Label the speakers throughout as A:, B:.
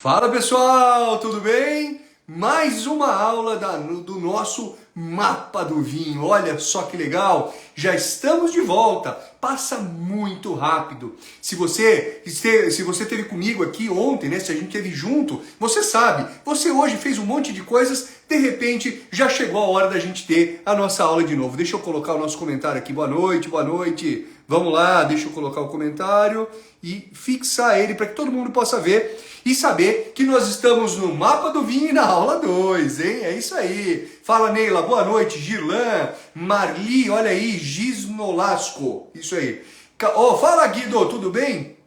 A: Fala pessoal, tudo bem? Mais uma aula do nosso mapa do vinho. Olha só que legal, já estamos de volta. Passa muito rápido. Se você esteve comigo aqui ontem, né? Se a gente esteve junto, você sabe. Você hoje fez um monte de coisas. De repente, já chegou a hora da gente ter a nossa aula de novo. Deixa eu colocar o nosso comentário aqui. Boa noite, boa noite. Vamos lá, deixa eu colocar o comentário e fixar ele para que todo mundo possa ver e saber que nós estamos no Mapa do Vinho e na aula 2, hein? É isso aí. Fala, Neila, boa noite. Girlan, Marli, olha aí, Gisnolasco, isso aí. Fala, Guido, tudo bem?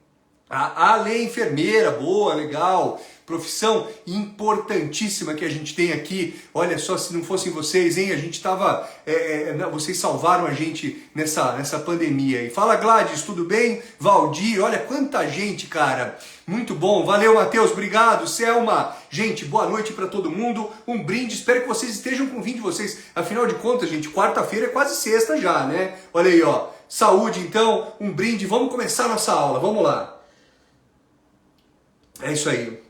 A: A Ale é enfermeira, boa, legal. Profissão importantíssima que a gente tem aqui. Olha só, se não fossem vocês, hein? A gente tava... vocês salvaram a gente nessa pandemia. E fala, Gladys, tudo bem? Valdir, olha quanta gente, cara. Muito bom. Valeu, Matheus, obrigado. Selma, gente, boa noite para todo mundo. Um brinde, espero que vocês estejam com o vinho de vocês. Afinal de contas, gente, quarta-feira é quase sexta já, né? Olha aí, ó. Saúde, então, um brinde. Vamos começar a nossa aula, vamos lá. É isso aí.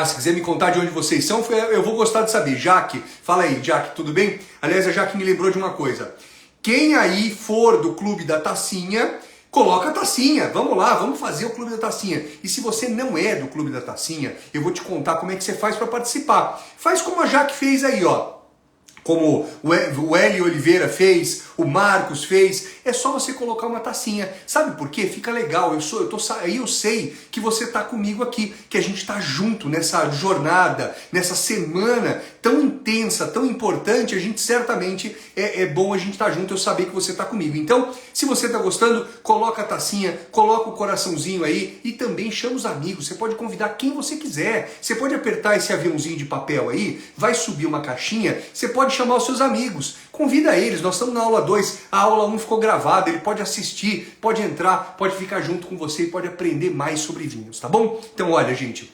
A: Se quiser me contar de onde vocês são, eu vou gostar de saber. Jaque, fala aí, Jaque, tudo bem? Aliás, a Jaque me lembrou de uma coisa. Quem aí for do Clube da Tacinha, coloca a tacinha. Vamos lá, vamos fazer o Clube da Tacinha. E se você não é do Clube da Tacinha, eu vou te contar como é que você faz para participar. Faz como a Jaque fez aí, ó. Como o Hélio Oliveira fez, o Marcos fez, é só você colocar uma tacinha. Sabe por quê? Fica legal, eu sei que você está comigo aqui, que a gente está junto nessa jornada, nessa semana tão intensa, tão importante, a gente certamente é bom a gente estar junto, eu saber que você está comigo. Então, se você está gostando, coloca a tacinha, coloca o coraçãozinho aí e também chama os amigos, você pode convidar quem você quiser, você pode apertar esse aviãozinho de papel aí, vai subir uma caixinha, você pode chamar os seus amigos, convida eles, nós estamos na aula 2, a aula 1 ficou gravada, ele pode assistir, pode entrar, pode ficar junto com você e pode aprender mais sobre vinhos, tá bom? Então olha, gente,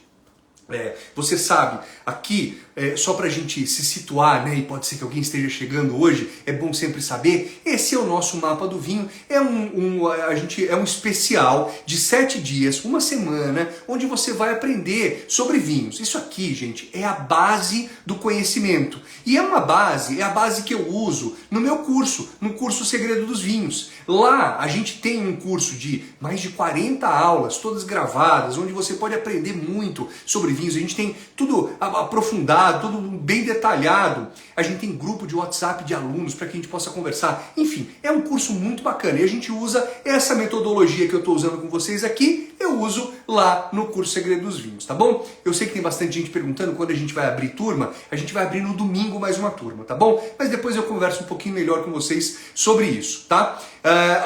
A: você sabe, aqui, só pra gente se situar, né, e pode ser que alguém esteja chegando hoje, é bom sempre saber, esse é o nosso mapa do vinho, é um especial de 7 dias, uma semana, onde você vai aprender sobre vinhos. Isso aqui, gente, é a base do conhecimento. E é a base que eu uso no meu curso, no curso Segredo dos Vinhos. Lá a gente tem um curso de mais de 40 aulas, todas gravadas, onde você pode aprender muito sobre vinhos. A gente tem tudo aprofundado, tudo bem detalhado. A gente tem grupo de WhatsApp de alunos para que a gente possa conversar. Enfim, é um curso muito bacana e a gente usa essa metodologia que eu estou usando com vocês aqui, eu uso lá no curso Segredo dos Vinhos, tá bom? Eu sei que tem bastante gente perguntando quando a gente vai abrir turma, a gente vai abrir no domingo mais uma turma, tá bom? Mas depois eu converso um pouquinho melhor com vocês sobre isso, tá?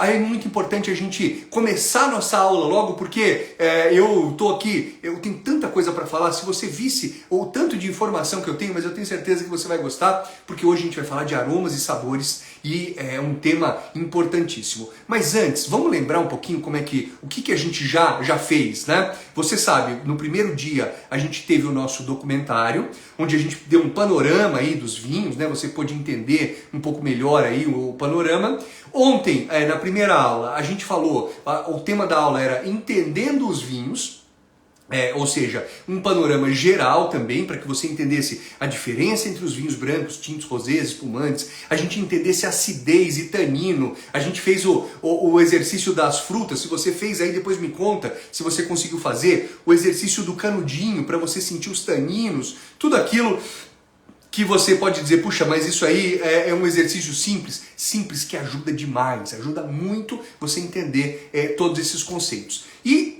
A: Aí é muito importante a gente começar a nossa aula logo, porque eu tô aqui, eu tenho tanta coisa para falar, se você visse o tanto de informação que eu tenho, mas eu tenho certeza que você vai gostar, porque hoje a gente vai falar de aromas e sabores e é um tema importantíssimo. Mas antes, vamos lembrar um pouquinho o que a gente já fez, né? Você sabe, no primeiro dia a gente teve o nosso documentário, onde a gente deu um panorama aí dos vinhos, né? Você pôde entender um pouco melhor aí o panorama. Ontem, na primeira aula, a gente falou, o tema da aula era Entendendo os Vinhos, ou seja, um panorama geral também, para que você entendesse a diferença entre os vinhos brancos, tintos, rosés, espumantes, a gente entendesse acidez e tanino, a gente fez o exercício das frutas, se você fez aí depois me conta, se você conseguiu fazer, o exercício do canudinho, para você sentir os taninos, tudo aquilo que você pode dizer, puxa, mas isso aí é um exercício simples que ajuda demais, ajuda muito você entender todos esses conceitos. E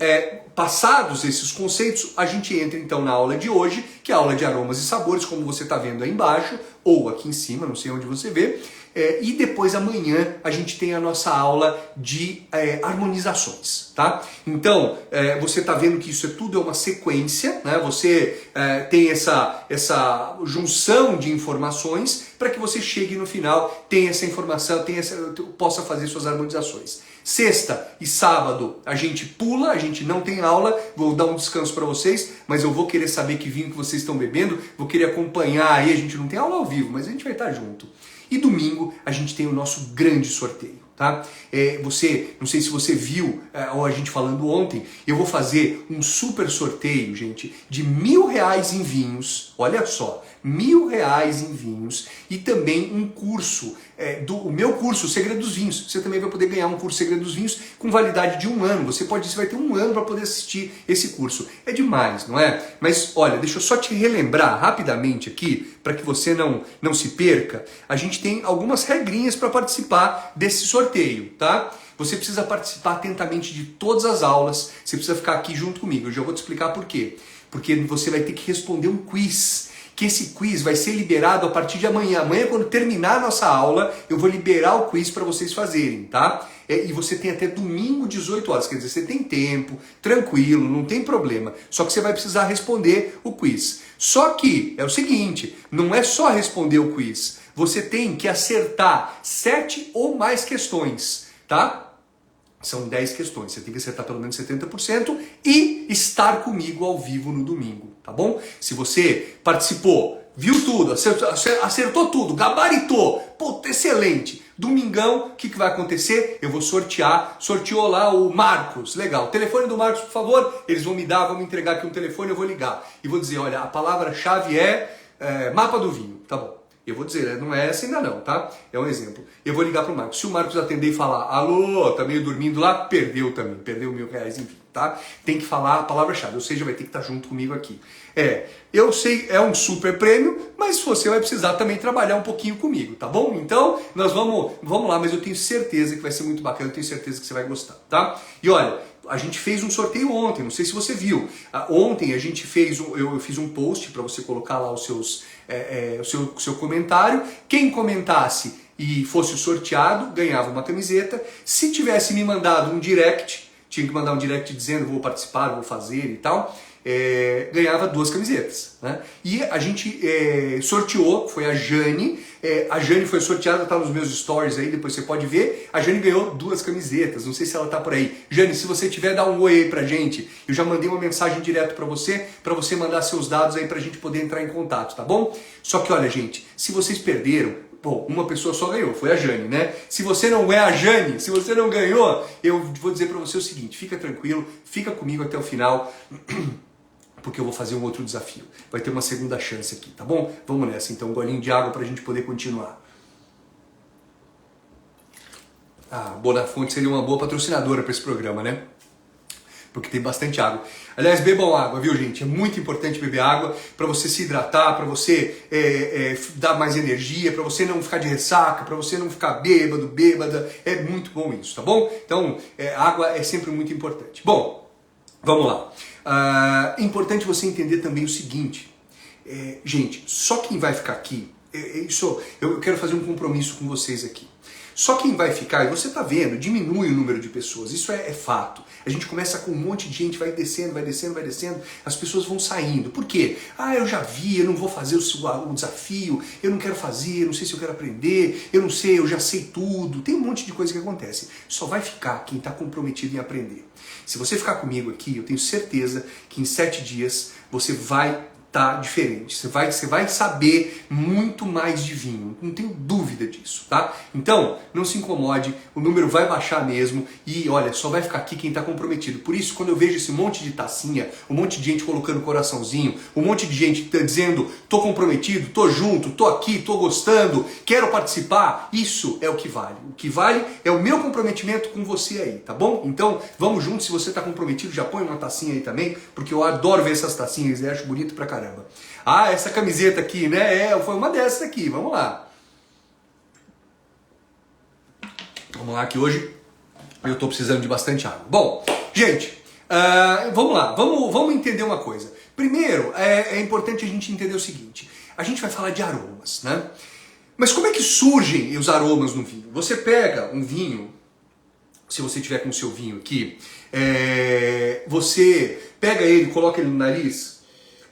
A: passados esses conceitos, a gente entra então na aula de hoje, que é a aula de aromas e sabores, como você está vendo aí embaixo, ou aqui em cima, não sei onde você vê. E depois amanhã a gente tem a nossa aula de harmonizações, tá? Então, você está vendo que isso tudo é uma sequência, né? Você tem essa junção de informações para que você chegue no final, tenha essa informação, possa fazer suas harmonizações. Sexta e sábado a gente pula, a gente não tem aula, vou dar um descanso para vocês, mas eu vou querer saber que vinho que vocês estão bebendo, vou querer acompanhar aí, a gente não tem aula ao vivo, mas a gente vai estar junto. E domingo a gente tem o nosso grande sorteio. tá? Não sei se você viu, ou a gente falando ontem, eu vou fazer um super sorteio, gente, de R$1.000 em vinhos, olha só, R$1.000 em vinhos, e também um curso, o meu curso, Segredo dos Vinhos. Você também vai poder ganhar um curso Segredo dos Vinhos com validade de 1 ano. Você vai ter 1 ano para poder assistir esse curso. É demais, não é? Mas olha, deixa eu só te relembrar rapidamente aqui, para que você não se perca. A gente tem algumas regrinhas para participar desse sorteio, tá? Você precisa participar atentamente de todas as aulas, você precisa ficar aqui junto comigo. Eu já vou te explicar por quê. Porque você vai ter que responder um quiz. Que esse quiz vai ser liberado a partir de amanhã. Amanhã, quando terminar a nossa aula, eu vou liberar o quiz para vocês fazerem, tá? E você tem até domingo, 18 horas. Quer dizer, você tem tempo, tranquilo, não tem problema. Só que você vai precisar responder o quiz. Só que é o seguinte, não é só responder o quiz. Você tem que acertar 7 ou mais questões, tá? São 10 questões, você tem que acertar pelo menos 70% e estar comigo ao vivo no domingo, tá bom? Se você participou, viu tudo, acertou tudo, gabaritou, puta, excelente. Domingão, o que vai acontecer? Eu vou sortear, sorteou lá o Marcos, legal. Telefone do Marcos, por favor, eles vão me dar, vão me entregar aqui um telefone, eu vou ligar. E vou dizer, olha, a palavra-chave é mapa do vinho, tá bom. Eu vou dizer, não é essa ainda não, tá? É um exemplo. Eu vou ligar pro Marcos. Se o Marcos atender e falar, alô, tá meio dormindo lá, perdeu também. Perdeu R$1.000, enfim, tá? Tem que falar a palavra-chave, ou seja, vai ter que estar junto comigo aqui. Eu sei, é um super prêmio, mas você vai precisar também trabalhar um pouquinho comigo, tá bom? Então, nós vamos lá, mas eu tenho certeza que vai ser muito bacana, eu tenho certeza que você vai gostar, tá? E olha, a gente fez um sorteio ontem, não sei se você viu. Ontem a gente fez, eu fiz um post para você colocar lá os seus, o seu comentário. Quem comentasse e fosse o sorteado ganhava uma camiseta. Se tivesse me mandado um direct, tinha que mandar um direct dizendo vou participar, vou fazer e tal, ganhava 2 camisetas, né? E a gente sorteou, foi a Jane. A Jane foi sorteada, tá nos meus stories aí, depois você pode ver. A Jane ganhou 2 camisetas, não sei se ela tá por aí. Jane, se você tiver, dá um oi aí pra gente. Eu já mandei uma mensagem direto pra você mandar seus dados aí pra gente poder entrar em contato, tá bom? Só que olha, gente, se vocês perderam, bom, uma pessoa só ganhou, foi a Jane, né? Se você não é a Jane, se você não ganhou, eu vou dizer pra você o seguinte, fica tranquilo, fica comigo até o final, porque eu vou fazer um outro desafio. Vai ter uma segunda chance aqui, tá bom? Vamos nessa, então, um golinho de água pra gente poder continuar. Bonafonte seria uma boa patrocinadora para esse programa, né? Porque tem bastante água. Aliás, bebam água, viu, gente? É muito importante beber água para você se hidratar, para você dar mais energia, para você não ficar de ressaca, para você não ficar bêbado, bêbada. É muito bom isso, tá bom? Então, água é sempre muito importante. Bom, vamos lá. É importante você entender também o seguinte. Gente, só quem vai ficar aqui, eu quero fazer um compromisso com vocês aqui. Só quem vai ficar, e você está vendo, diminui o número de pessoas, isso é fato. A gente começa com um monte de gente, vai descendo, vai descendo, vai descendo, as pessoas vão saindo. Por quê? Eu já vi, eu não vou fazer o desafio, eu não quero fazer, eu não sei se eu quero aprender, eu não sei, eu já sei tudo. Tem um monte de coisa que acontece. Só vai ficar quem está comprometido em aprender. Se você ficar comigo aqui, eu tenho certeza que em 7 dias você vai tá diferente, você vai saber muito mais de vinho, não tenho dúvida disso, tá? Então, não se incomode, o número vai baixar mesmo e olha, só vai ficar aqui quem tá comprometido. Por isso, quando eu vejo esse monte de tacinha, um monte de gente colocando coraçãozinho, um monte de gente tá dizendo, tô comprometido, tô junto, tô aqui, tô gostando, quero participar, isso é o que vale. O que vale é o meu comprometimento com você aí, tá bom? Então, vamos juntos, se você tá comprometido, já põe uma tacinha aí também, porque eu adoro ver essas tacinhas, eu acho bonito pra caramba. Essa camiseta aqui, né? Foi uma dessas aqui, vamos lá. Vamos lá que hoje eu tô precisando de bastante água. Bom, gente, vamos lá, vamos entender uma coisa. Primeiro, é importante a gente entender o seguinte, a gente vai falar de aromas, né? Mas como é que surgem os aromas no vinho? Você pega um vinho, se você tiver com o seu vinho aqui, você pega ele, coloca ele no nariz,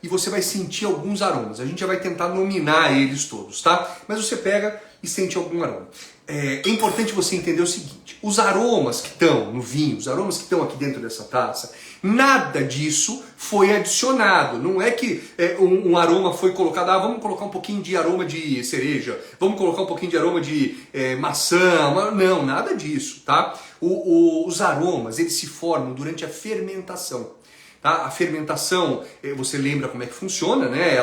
A: e você vai sentir alguns aromas. A gente já vai tentar nominar eles todos, tá? Mas você pega e sente algum aroma. É importante você entender o seguinte, os aromas que estão no vinho, os aromas que estão aqui dentro dessa taça, nada disso foi adicionado. Não é que um aroma foi colocado, vamos colocar um pouquinho de aroma de cereja, vamos colocar um pouquinho de aroma de maçã, não, nada disso, tá? Os aromas, eles se formam durante a fermentação. Tá? A fermentação, você lembra como é que funciona, né?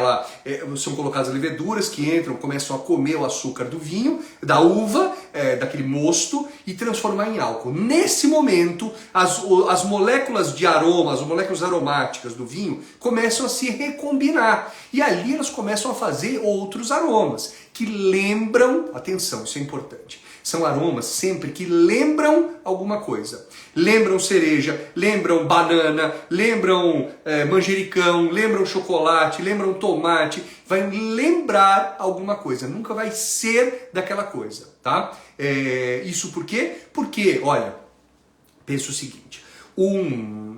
A: São colocadas leveduras que entram, começam a comer o açúcar do vinho, da uva, daquele mosto, e transformar em álcool. Nesse momento, as moléculas de aroma, as moléculas aromáticas do vinho começam a se recombinar. E ali elas começam a fazer outros aromas, que lembram, atenção, isso é importante, são aromas sempre que lembram alguma coisa. Lembram cereja, lembram banana, lembram manjericão, lembram chocolate, lembram tomate. Vai lembrar alguma coisa, nunca vai ser daquela coisa, tá? Isso por quê? Porque, olha, pensa o seguinte, um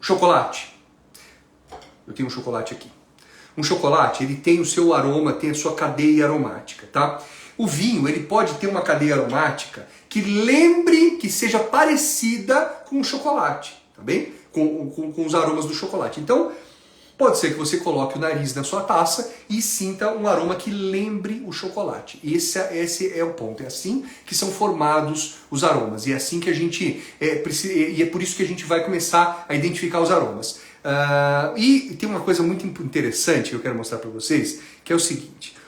A: chocolate, eu tenho um chocolate aqui. Um chocolate, ele tem o seu aroma, tem a sua cadeia aromática, tá? O vinho, ele pode ter uma cadeia aromática que lembre, que seja parecida com o chocolate, tá bem? Com os aromas do chocolate. Então, pode ser que você coloque o nariz na sua taça e sinta um aroma que lembre o chocolate. Esse é o ponto. É assim que são formados os aromas. E é assim que a gente e é por isso que a gente vai começar a identificar os aromas. E tem uma coisa muito interessante que eu quero mostrar para vocês, que é o seguinte.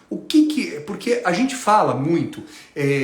A: Porque a gente fala muito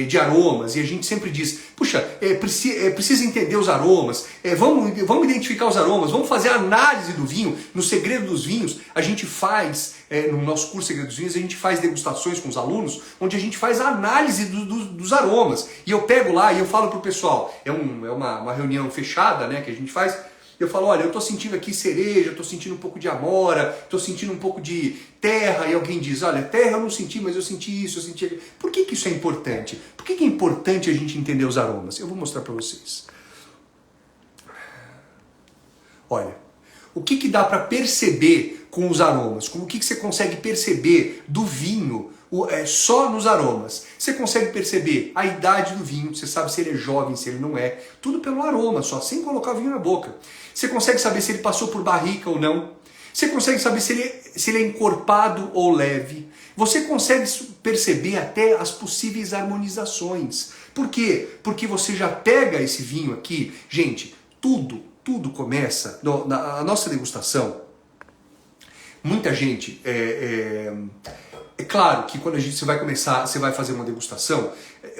A: de aromas e a gente sempre diz, puxa, precisa entender os aromas, vamos identificar os aromas, vamos fazer a análise do vinho. No Segredo dos Vinhos, a gente faz, no nosso curso Segredo dos Vinhos, a gente faz degustações com os alunos, onde a gente faz a análise dos aromas. E eu pego lá e eu falo pro pessoal, é uma reunião fechada, né, que a gente faz. Eu falo, olha, eu tô sentindo aqui cereja, tô sentindo um pouco de amora, tô sentindo um pouco de terra, e alguém diz, olha, terra eu não senti, mas eu senti isso, eu senti aquilo. Por que isso é importante? Por que é importante a gente entender os aromas? Eu vou mostrar para vocês. Olha, o que dá para perceber com os aromas? O que você consegue perceber do vinho só nos aromas? Você consegue perceber a idade do vinho, você sabe se ele é jovem, se ele não é, tudo pelo aroma, só sem colocar o vinho na boca. Você consegue saber se ele passou por barrica ou não. Você consegue saber se ele é encorpado ou leve. Você consegue perceber até as possíveis harmonizações. Por quê? Porque você já pega esse vinho aqui, gente, tudo começa, na nossa degustação, muita gente, é claro que quando você vai fazer uma degustação,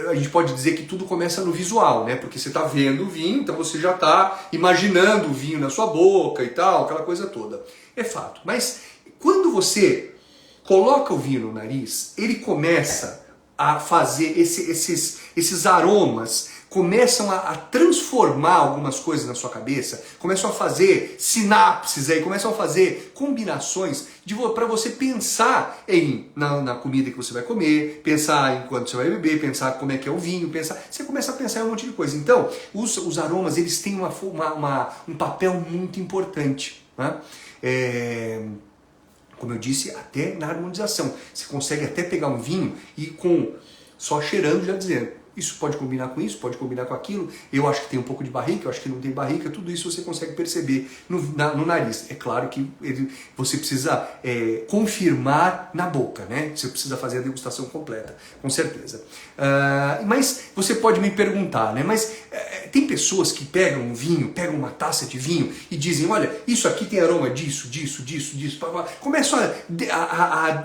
A: a gente pode dizer que tudo começa no visual, né? Porque você está vendo o vinho, então você já está imaginando o vinho na sua boca e tal, aquela coisa toda. É fato. Mas quando você coloca o vinho no nariz, ele começa a fazer esses aromas, começam a transformar algumas coisas na sua cabeça, começam a fazer sinapses aí, começam a fazer combinações para você pensar na comida que você vai comer, pensar em quanto você vai beber, pensar como é que é o vinho, você começa a pensar em um monte de coisa. Então, os aromas, eles têm um papel muito importante, né? Como eu disse, até na harmonização. Você consegue até pegar um vinho e só cheirando já dizendo, isso pode combinar com isso, pode combinar com aquilo, eu acho que tem um pouco de barrica, eu acho que não tem barrica, tudo isso você consegue perceber no nariz. É claro que você precisa confirmar na boca, né? Você precisa fazer a degustação completa, com certeza. Mas você pode me perguntar, né? Mas tem pessoas que pegam um vinho, pegam uma taça de vinho e dizem, olha, isso aqui tem aroma disso, começam a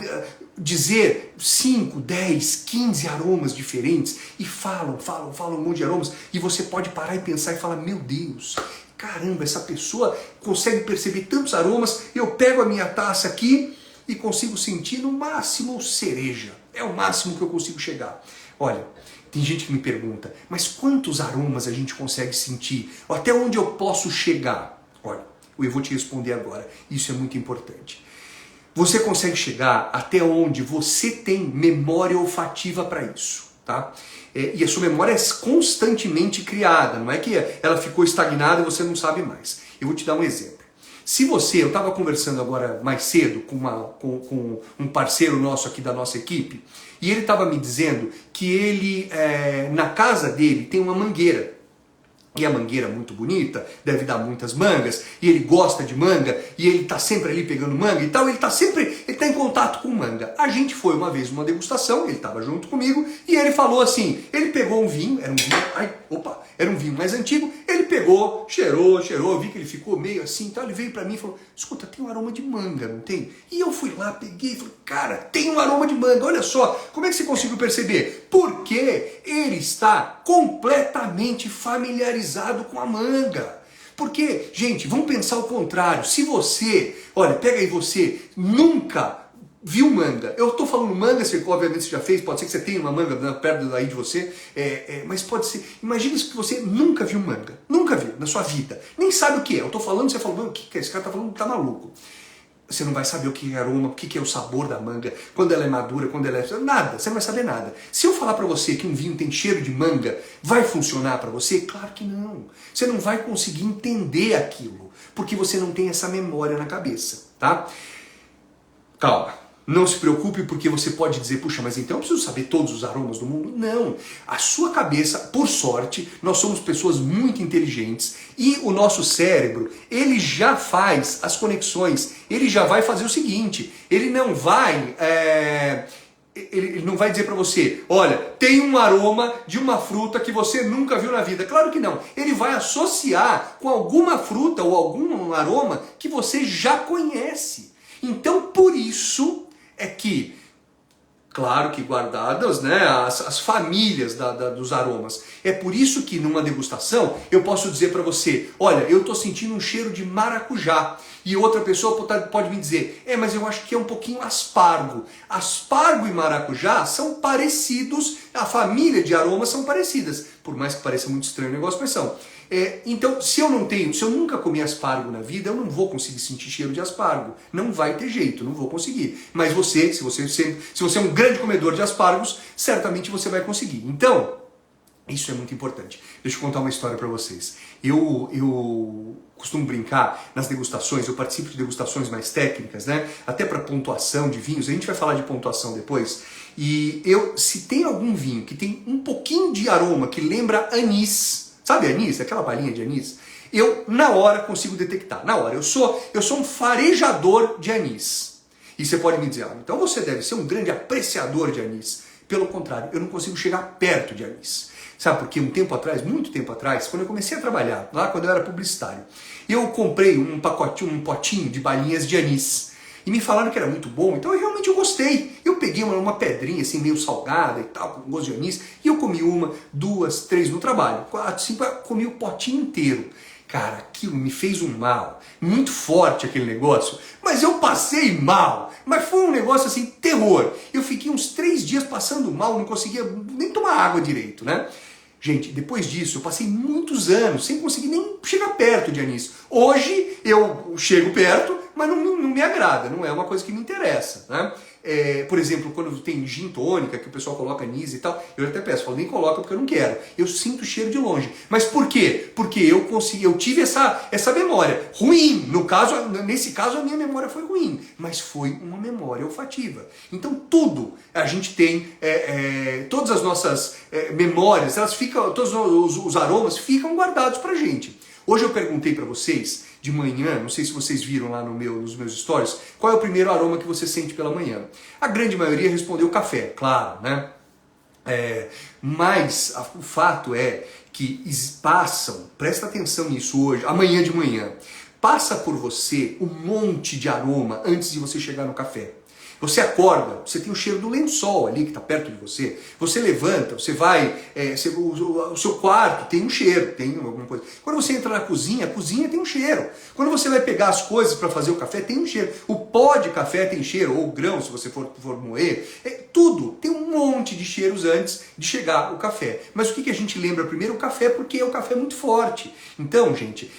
A: dizer 5, 10, 15 aromas diferentes e falam um monte de aromas, e você pode parar e pensar e falar, meu Deus, caramba, essa pessoa consegue perceber tantos aromas, eu pego a minha taça aqui e consigo sentir no máximo cereja, é o máximo que eu consigo chegar. Olha, tem gente que me pergunta, mas quantos aromas a gente consegue sentir? Até onde eu posso chegar? Olha, eu vou te responder agora, isso é muito importante. Você consegue chegar até onde você tem memória olfativa para isso, tá? E a sua memória é constantemente criada, não é que ela ficou estagnada e você não sabe mais. Eu vou te dar um exemplo. Se você, eu estava conversando agora mais cedo com um parceiro nosso aqui da nossa equipe, e ele estava me dizendo que ele, na casa dele, tem uma mangueira. E a mangueira muito bonita, deve dar muitas mangas, e ele gosta de manga, e ele tá sempre ali pegando manga e tal, ele tá em contato com manga. A gente foi uma vez numa degustação, ele estava junto comigo, e ele falou assim, ele pegou um vinho, era um vinho mais antigo, ele pegou, cheirou, eu vi que ele ficou meio assim, então ele veio pra mim e falou, escuta, tem um aroma de manga, não tem? E eu fui lá, peguei e falei, cara, tem um aroma de manga, olha só, como é que você conseguiu perceber? Porque ele está completamente familiarizado com a manga. Porque, gente, vamos pensar o contrário, se você, olha, pega aí você, nunca viu manga. Eu tô falando manga, você obviamente você já fez, pode ser que você tenha uma manga perto aí de você, mas pode ser, imagina que você nunca viu manga, nunca viu na sua vida, nem sabe o que é. Eu tô falando, você falou, o que é? Esse cara tá falando, tá maluco. Você não vai saber o que é aroma, o que é o sabor da manga, quando ela é madura, quando ela é... Nada, você não vai saber nada. Se eu falar pra você que um vinho tem cheiro de manga, vai funcionar pra você? Claro que não. Você não vai conseguir entender aquilo, porque você não tem essa memória na cabeça, tá? Calma. Não se preocupe porque você pode dizer, puxa, mas então eu preciso saber todos os aromas do mundo? Não. A sua cabeça, por sorte, nós somos pessoas muito inteligentes e o nosso cérebro, ele já faz as conexões, ele já vai fazer o seguinte, ele não vai dizer pra você, olha, tem um aroma de uma fruta que você nunca viu na vida. Claro que não. Ele vai associar com alguma fruta ou algum aroma que você já conhece. Então, por isso é que, claro que guardadas, né, as famílias dos aromas. É por isso que numa degustação eu posso dizer para você, olha, eu estou sentindo um cheiro de maracujá. E outra pessoa pode me dizer, mas eu acho que é um pouquinho aspargo. Aspargo e maracujá são parecidos, a família de aromas são parecidas. Por mais que pareça muito estranho o negócio, mas são. Então, se eu nunca comi aspargo na vida, eu não vou conseguir sentir cheiro de aspargo. Não vai ter jeito, não vou conseguir. Mas se você é um grande comedor de aspargos, certamente você vai conseguir. Então, isso é muito importante. Deixa eu contar uma história para vocês. Eu costumo brincar nas degustações, eu participo de degustações mais técnicas, né? Até para pontuação de vinhos, a gente vai falar de pontuação depois. E se tem algum vinho que tem um pouquinho de aroma que lembra anis, sabe anis? Aquela balinha de anis? Eu, na hora, consigo detectar. Na hora. Eu sou um farejador de anis. E você pode me dizer, então você deve ser um grande apreciador de anis. Pelo contrário, eu não consigo chegar perto de anis. Sabe por quê? Muito tempo atrás, quando eu comecei a trabalhar, lá quando eu era publicitário, eu comprei um potinho de balinhas de anis. E me falaram que era muito bom, então eu gostei. Eu peguei uma pedrinha assim, meio salgada e tal, com gosto de anis, e eu comi 1, 2, 3 no trabalho. 4, 5, comi o potinho inteiro. Cara, aquilo me fez um mal, muito forte aquele negócio, mas eu passei mal. Mas foi um negócio assim, terror. Eu fiquei uns 3 dias passando mal, não conseguia nem tomar água direito, né? Gente, depois disso, eu passei muitos anos sem conseguir nem chegar perto de anis. Hoje, eu chego perto, mas não me agrada, não é uma coisa que me interessa, né? Por exemplo, quando tem gin tônica, que o pessoal coloca anis e tal, eu até peço, falo, nem coloca porque eu não quero. Eu sinto o cheiro de longe. Mas por quê? Porque eu tive essa memória. Ruim, nesse caso a minha memória foi ruim, mas foi uma memória olfativa. Então tudo, a gente tem, todas as nossas memórias, elas ficam, todos os aromas ficam guardados pra gente. Hoje eu perguntei pra vocês, de manhã, não sei se vocês viram lá nos meus stories, qual é o primeiro aroma que você sente pela manhã. A grande maioria respondeu café, claro, né? Mas o fato é que presta atenção nisso hoje, amanhã de manhã, passa por você um monte de aroma antes de você chegar no café. Você acorda, você tem o cheiro do lençol ali que está perto de você. Você levanta, você vai, o seu quarto tem um cheiro, tem alguma coisa. Quando você entra na cozinha, a cozinha tem um cheiro. Quando você vai pegar as coisas para fazer o café, tem um cheiro. O pó de café tem cheiro, ou o grão, se você for moer. Tudo tem um monte de cheiros antes de chegar o café. Mas o que a gente lembra primeiro? O café, porque o café é muito forte. Então, gente,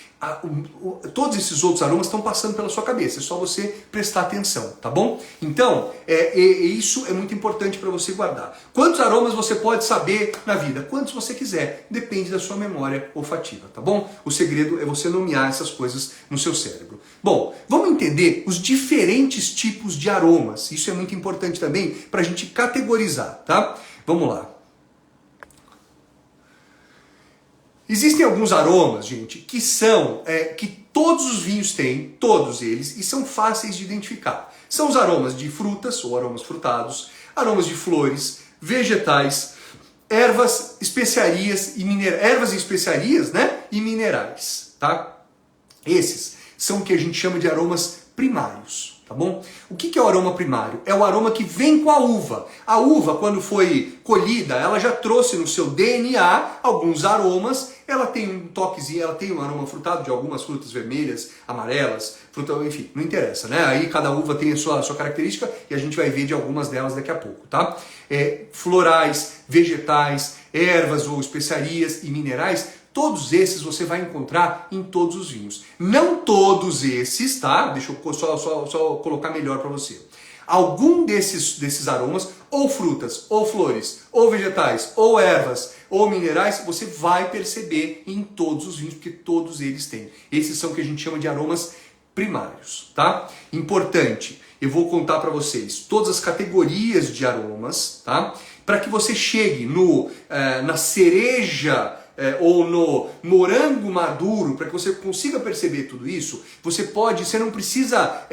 A: todos esses outros aromas estão passando pela sua cabeça, é só você prestar atenção, tá bom? Então, isso é muito importante para você guardar. Quantos aromas você pode saber na vida? Quantos você quiser, depende da sua memória olfativa, tá bom? O segredo é você nomear essas coisas no seu cérebro. Bom, vamos entender os diferentes tipos de aromas, isso é muito importante também para a gente categorizar, tá? Vamos lá. Existem alguns aromas, gente, que são, que todos os vinhos têm, todos eles, e são fáceis de identificar. São os aromas de frutas, ou aromas frutados, aromas de flores, vegetais, ervas, especiarias e ervas e especiarias, né? E minerais, tá? Esses são o que a gente chama de aromas primários, tá bom? O que é o aroma primário? É o aroma que vem com a uva. A uva, quando foi colhida, ela já trouxe no seu DNA alguns aromas. Ela tem um toquezinho, ela tem um aroma frutado de algumas frutas vermelhas, amarelas, fruta, enfim, não interessa, né? Aí cada uva tem a sua característica e a gente vai ver de algumas delas daqui a pouco, tá? Florais, vegetais, ervas ou especiarias e minerais, todos esses você vai encontrar em todos os vinhos. Não todos esses, tá? Deixa eu só colocar melhor para você. Algum desses aromas, ou frutas, ou flores, ou vegetais, ou ervas, ou minerais, você vai perceber em todos os vinhos, porque todos eles têm. Esses são o que a gente chama de aromas primários, tá? Importante, eu vou contar para vocês todas as categorias de aromas, tá? Para que você chegue na cereja ou no morango maduro, para que você consiga perceber tudo isso, você não precisa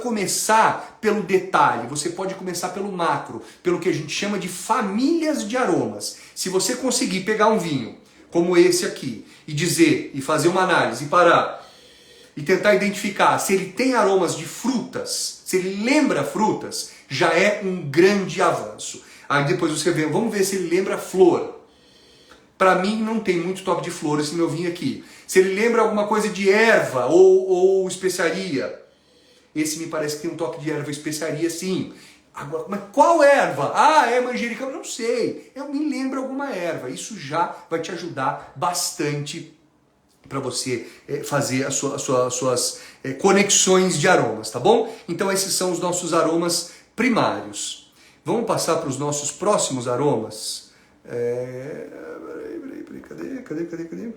A: começar pelo detalhe, você pode começar pelo macro, pelo que a gente chama de famílias de aromas. Se você conseguir pegar um vinho como esse aqui e fazer uma análise e parar e tentar identificar se ele tem aromas de frutas, se ele lembra frutas, já é um grande avanço. Aí depois você vê, vamos ver se ele lembra flor. Para mim não tem muito toque de flor esse meu vinho aqui. Se ele lembra alguma coisa de erva ou especiaria, esse me parece que tem um toque de erva e especiaria sim. Agora, mas qual erva? Ah, é manjericão? Não sei. Me lembra alguma erva. Isso já vai te ajudar bastante para você fazer as suas conexões de aromas, tá bom? Então esses são os nossos aromas primários. Vamos passar para os nossos próximos aromas? Cadê?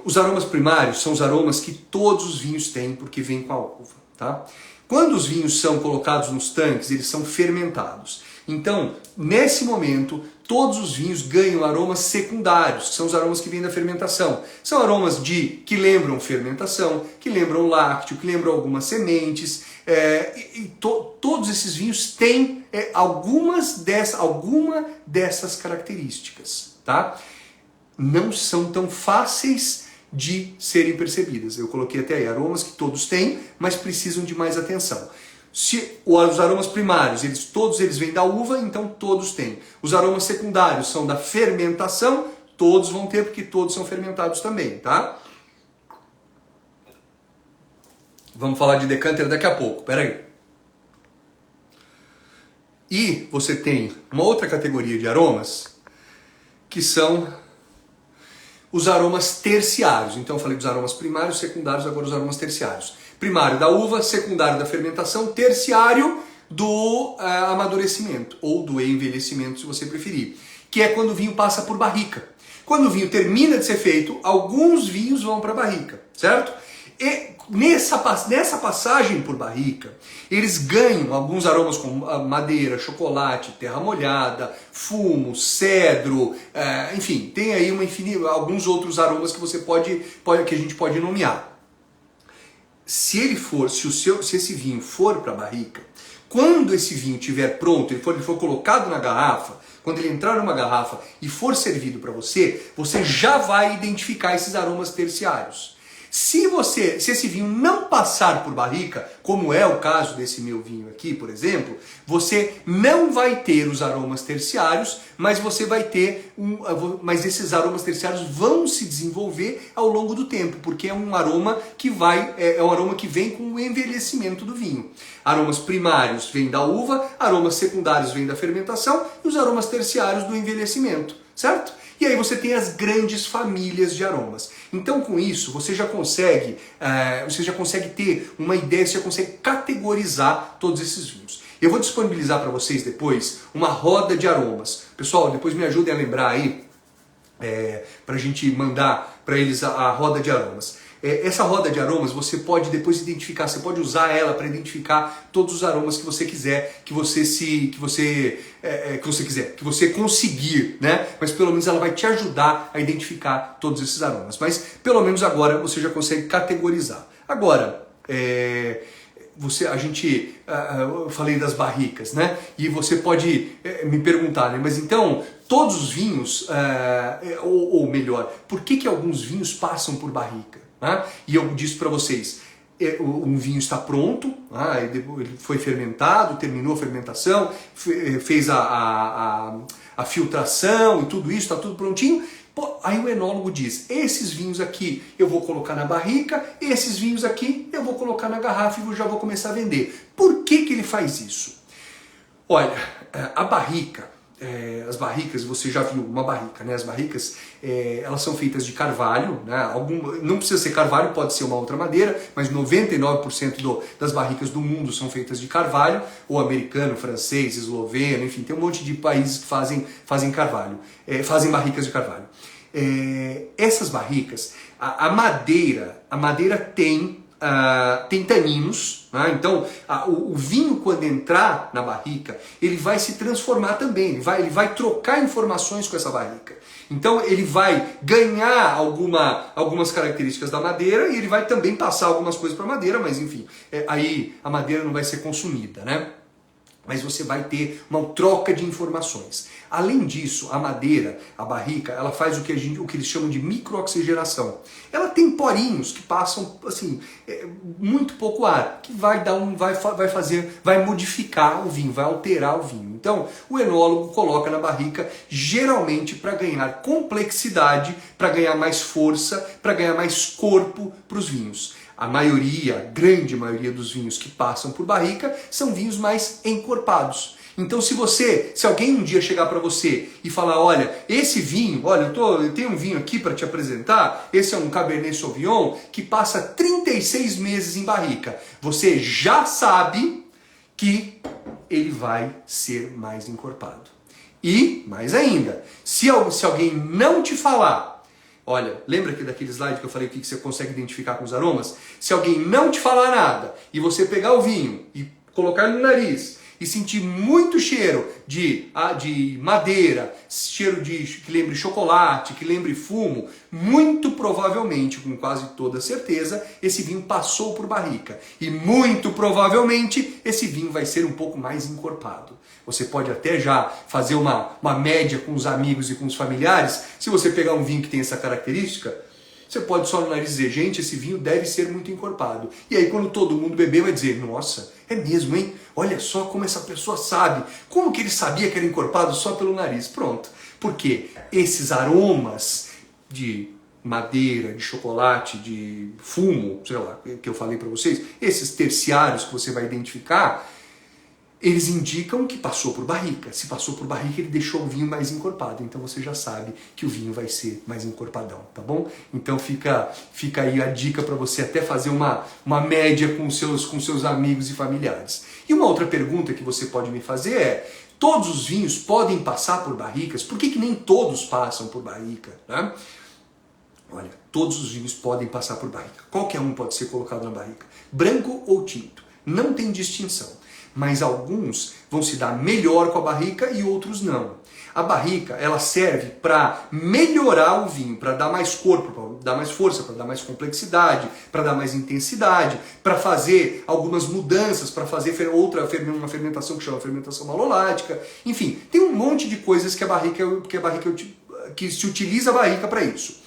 A: Os aromas primários são os aromas que todos os vinhos têm, porque vêm com a uva, tá? Quando os vinhos são colocados nos tanques, eles são fermentados. Então, nesse momento, todos os vinhos ganham aromas secundários, que são os aromas que vêm da fermentação. São aromas que lembram fermentação, que lembram lácteo, que lembram algumas sementes. Todos esses vinhos têm alguma dessas características, tá? Não são tão fáceis de serem percebidas. Eu coloquei até aí aromas que todos têm, mas precisam de mais atenção. Se os aromas primários, todos eles vêm da uva, então todos têm. Os aromas secundários são da fermentação, todos vão ter, porque todos são fermentados também, tá? Vamos falar de decanter daqui a pouco, peraí. E você tem uma outra categoria de aromas, que são os aromas terciários. Então eu falei dos aromas primários, secundários, agora os aromas terciários. Primário da uva, secundário da fermentação, terciário do amadurecimento, ou do envelhecimento, se você preferir. Que é quando o vinho passa por barrica. Quando o vinho termina de ser feito, alguns vinhos vão para a barrica, certo? E nessa passagem por barrica, eles ganham alguns aromas como madeira, chocolate, terra molhada, fumo, cedro, enfim, tem aí alguns outros aromas que que a gente pode nomear. Se esse vinho for para a barrica, quando esse vinho estiver pronto, ele for colocado na garrafa, quando ele entrar numa garrafa e for servido para você, você já vai identificar esses aromas terciários. Se esse vinho não passar por barrica, como é o caso desse meu vinho aqui, por exemplo, você não vai ter os aromas terciários, mas você vai ter mas esses aromas terciários vão se desenvolver ao longo do tempo, porque é um aroma que vem com o envelhecimento do vinho. Aromas primários vêm da uva, aromas secundários vêm da fermentação e os aromas terciários do envelhecimento, certo? E aí você tem as grandes famílias de aromas. Então com isso você já consegue ter uma ideia, você já consegue categorizar todos esses vinhos. Eu vou disponibilizar para vocês depois uma roda de aromas. Pessoal, depois me ajudem a lembrar aí, para a gente mandar para eles a roda de aromas. Essa roda de aromas você pode depois identificar, você pode usar ela para identificar todos os aromas que você quiser, que você conseguir, né? Mas pelo menos ela vai te ajudar a identificar todos esses aromas. Mas pelo menos agora você já consegue categorizar. Agora, eu falei das barricas, né? E você pode me perguntar, né? Mas então todos os vinhos, ou melhor, por que alguns vinhos passam por barrica? Né? E eu disse para vocês, um vinho está pronto, ele foi fermentado, terminou a fermentação, fez a filtração e tudo isso, está tudo prontinho. Aí o enólogo diz, esses vinhos aqui eu vou colocar na barrica, esses vinhos aqui eu vou colocar na garrafa e já vou começar a vender. Por que ele faz isso? Olha, a barrica, as barricas, você já viu uma barrica, né? As barricas, elas são feitas de carvalho, né? Não precisa ser carvalho, pode ser uma outra madeira, mas 99% das barricas do mundo são feitas de carvalho, ou americano, francês, esloveno, enfim, tem um monte de países que fazem carvalho, fazem barricas de carvalho. Essas barricas, a madeira tem taninos, né? Então o vinho, quando entrar na barrica, ele vai se transformar também, ele vai trocar informações com essa barrica. Então ele vai ganhar algumas características da madeira e ele vai também passar algumas coisas para a madeira, mas enfim, aí a madeira não vai ser consumida, né? Mas você vai ter uma troca de informações. Além disso, a madeira, a barrica, ela faz o que eles chamam de microoxigenação. Ela tem porinhos que passam assim, muito pouco ar, que vai modificar o vinho, vai alterar o vinho. Então, o enólogo coloca na barrica geralmente para ganhar complexidade, para ganhar mais força, para ganhar mais corpo para os vinhos. A grande maioria dos vinhos que passam por barrica são vinhos mais encorpados. Então se alguém um dia chegar para você e falar, olha, esse vinho, eu tenho um vinho aqui para te apresentar, esse é um Cabernet Sauvignon que passa 36 meses em barrica, você já sabe que ele vai ser mais encorpado. E, mais ainda, se alguém não te falar, olha, lembra aqui daquele slide que eu falei que você consegue identificar com os aromas? Se alguém não te falar nada e você pegar o vinho e colocar no nariz e sentir muito cheiro de madeira, cheiro que lembre chocolate, que lembre fumo, muito provavelmente, com quase toda certeza, esse vinho passou por barrica. E muito provavelmente esse vinho vai ser um pouco mais encorpado. Você pode até já fazer uma média com os amigos e com os familiares. Se você pegar um vinho que tem essa característica, você pode só no nariz dizer, gente, esse vinho deve ser muito encorpado. E aí quando todo mundo beber vai dizer, nossa, é mesmo, hein? Olha só como essa pessoa sabe. Como que ele sabia que era encorpado só pelo nariz? Pronto. Porque esses aromas de madeira, de chocolate, de fumo, sei lá, que eu falei para vocês, esses terciários que você vai identificar, eles indicam que passou por barrica. Se passou por barrica, ele deixou o vinho mais encorpado. Então você já sabe que o vinho vai ser mais encorpadão, tá bom? Então fica aí a dica para você até fazer uma média com seus amigos e familiares. E uma outra pergunta que você pode me fazer é, todos os vinhos podem passar por barricas? Por que nem todos passam por barrica, né? Olha, todos os vinhos podem passar por barrica. Qualquer um pode ser colocado na barrica. Branco ou tinto. Não tem distinção. Mas alguns vão se dar melhor com a barrica e outros não. A barrica, ela serve para melhorar o vinho, para dar mais corpo, para dar mais força, para dar mais complexidade, para dar mais intensidade, para fazer algumas mudanças, para fazer uma fermentação que chama fermentação malolática. Enfim, tem um monte de coisas que se utiliza a barrica para isso.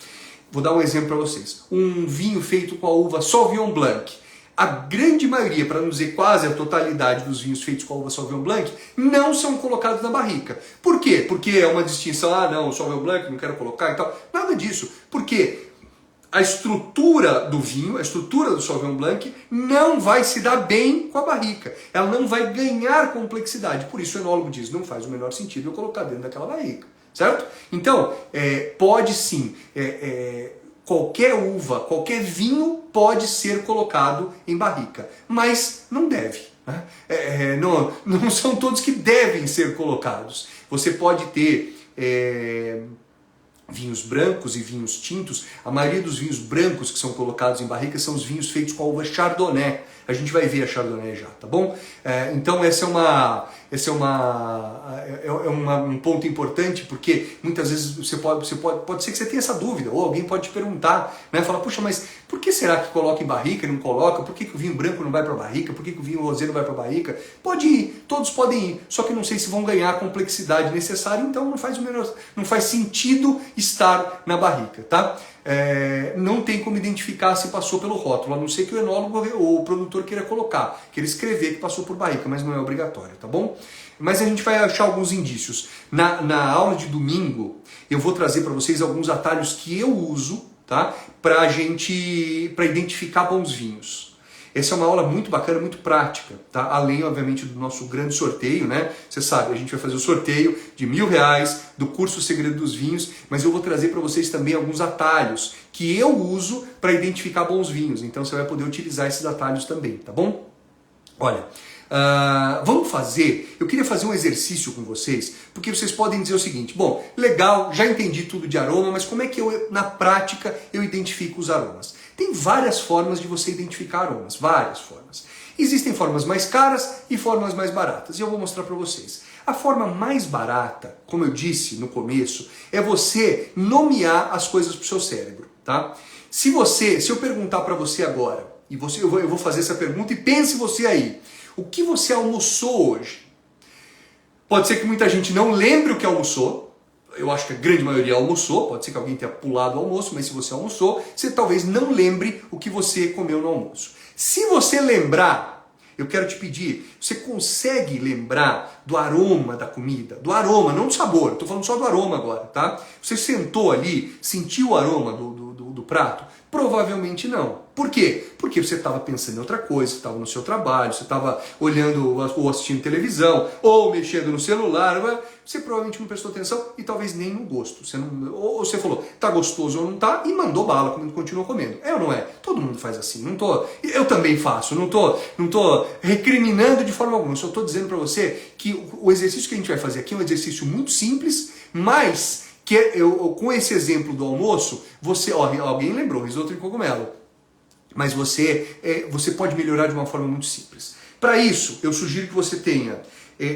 A: Vou dar um exemplo para vocês. Um vinho feito com a uva Sauvignon Blanc. A grande maioria, para não dizer quase a totalidade dos vinhos feitos com a uva Sauvignon Blanc, não são colocados na barrica. Por quê? Porque é uma distinção, não, o Sauvignon Blanc não quero colocar e tal. Nada disso. Porque a estrutura do vinho, a estrutura do Sauvignon Blanc, não vai se dar bem com a barrica. Ela não vai ganhar complexidade. Por isso o enólogo diz, não faz o menor sentido eu colocar dentro daquela barrica. certo? Então, pode sim, qualquer uva, qualquer vinho pode ser colocado em barrica, mas não deve. Né? Não são todos que devem ser colocados. Você pode ter vinhos brancos e vinhos tintos. A maioria dos vinhos brancos que são colocados em barrica são os vinhos feitos com a uva Chardonnay. A gente vai ver a Chardonnay já, tá bom? Então esse é um ponto importante, porque muitas vezes pode ser que você tenha essa dúvida, ou alguém pode te perguntar, né? Fala, puxa, mas por que será que coloca em barrica e não coloca? Por que o vinho branco não vai para barrica? Por que o vinho rosé não vai para barrica? Pode ir, todos podem ir, só que não sei se vão ganhar a complexidade necessária, então não faz sentido estar na barrica, tá? Não tem como identificar se passou pelo rótulo, a não ser que o enólogo ou o produtor queira colocar, queira escrever que passou por barrica, mas não é obrigatório, tá bom? Mas a gente vai achar alguns indícios. Na aula de domingo, eu vou trazer para vocês alguns atalhos que eu uso, tá? Para identificar bons vinhos. Essa é uma aula muito bacana, muito prática, tá? Além, obviamente, do nosso grande sorteio, né? Você sabe, a gente vai fazer o sorteio de R$1.000 do curso Segredo dos Vinhos, mas eu vou trazer para vocês também alguns atalhos que eu uso para identificar bons vinhos. Então você vai poder utilizar esses atalhos também, tá bom? Olha, eu queria fazer um exercício com vocês, porque vocês podem dizer o seguinte, bom, legal, já entendi tudo de aroma, mas como é que na prática, eu identifico os aromas? Tem várias formas de você identificar aromas, várias formas. Existem formas mais caras e formas mais baratas, e eu vou mostrar para vocês. A forma mais barata, como eu disse no começo, é você nomear as coisas para o seu cérebro, tá? Se eu perguntar para você agora, eu vou fazer essa pergunta e pense você aí, o que você almoçou hoje? Pode ser que muita gente não lembre o que almoçou, eu acho que a grande maioria almoçou, pode ser que alguém tenha pulado o almoço, mas se você almoçou, você talvez não lembre o que você comeu no almoço. Se você lembrar, eu quero te pedir, você consegue lembrar do aroma da comida? Do aroma, não do sabor, estou falando só do aroma agora, tá? Você sentou ali, sentiu o aroma do prato? Provavelmente não. Por quê? Porque você estava pensando em outra coisa, você estava no seu trabalho, você estava olhando ou assistindo televisão, ou mexendo no celular, você provavelmente não prestou atenção e talvez nem no gosto. Ou você falou, tá gostoso ou não tá, e mandou bala, continuou comendo. É ou não é? Todo mundo faz assim. Eu também faço, não tô recriminando de forma alguma, só estou dizendo para você que o exercício que a gente vai fazer aqui é um exercício muito simples, mas com esse exemplo do almoço, alguém lembrou, risoto de cogumelo, mas você pode melhorar de uma forma muito simples. Para isso, eu sugiro que você tenha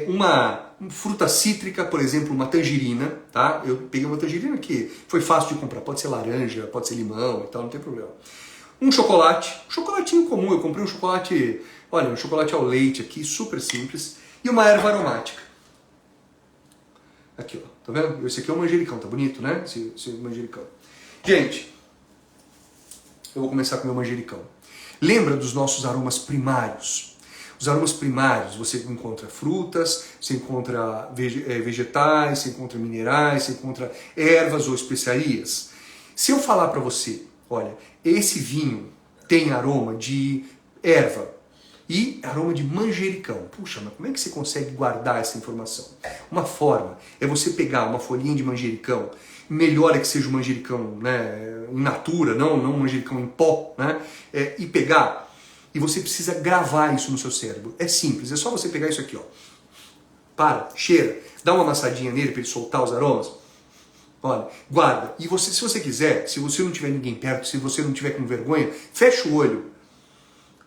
A: uma fruta cítrica, por exemplo, uma tangerina, tá? Eu peguei uma tangerina que foi fácil de comprar, pode ser laranja, pode ser limão e tal, não tem problema. Um chocolatinho comum, eu comprei um chocolate ao leite aqui, super simples, e uma erva aromática. Aqui, ó, tá vendo? Esse aqui é o manjericão, tá bonito, né? Esse manjericão. Gente, eu vou começar com o meu manjericão. Lembra dos nossos aromas primários? Os aromas primários, você encontra frutas, você encontra vegetais, você encontra minerais, você encontra ervas ou especiarias. Se eu falar para você, olha, esse vinho tem aroma de erva e aroma de manjericão. Puxa, mas como é que você consegue guardar essa informação? Uma forma é você pegar uma folhinha de manjericão, melhor é que seja um manjericão, né, in natura, não um manjericão em pó, né, e pegar, e você precisa gravar isso no seu cérebro. É simples, é só você pegar isso aqui, ó. Cheira, dá uma amassadinha nele para ele soltar os aromas. Olha, guarda. E se você quiser, se você não tiver ninguém perto, se você não tiver com vergonha, fecha o olho.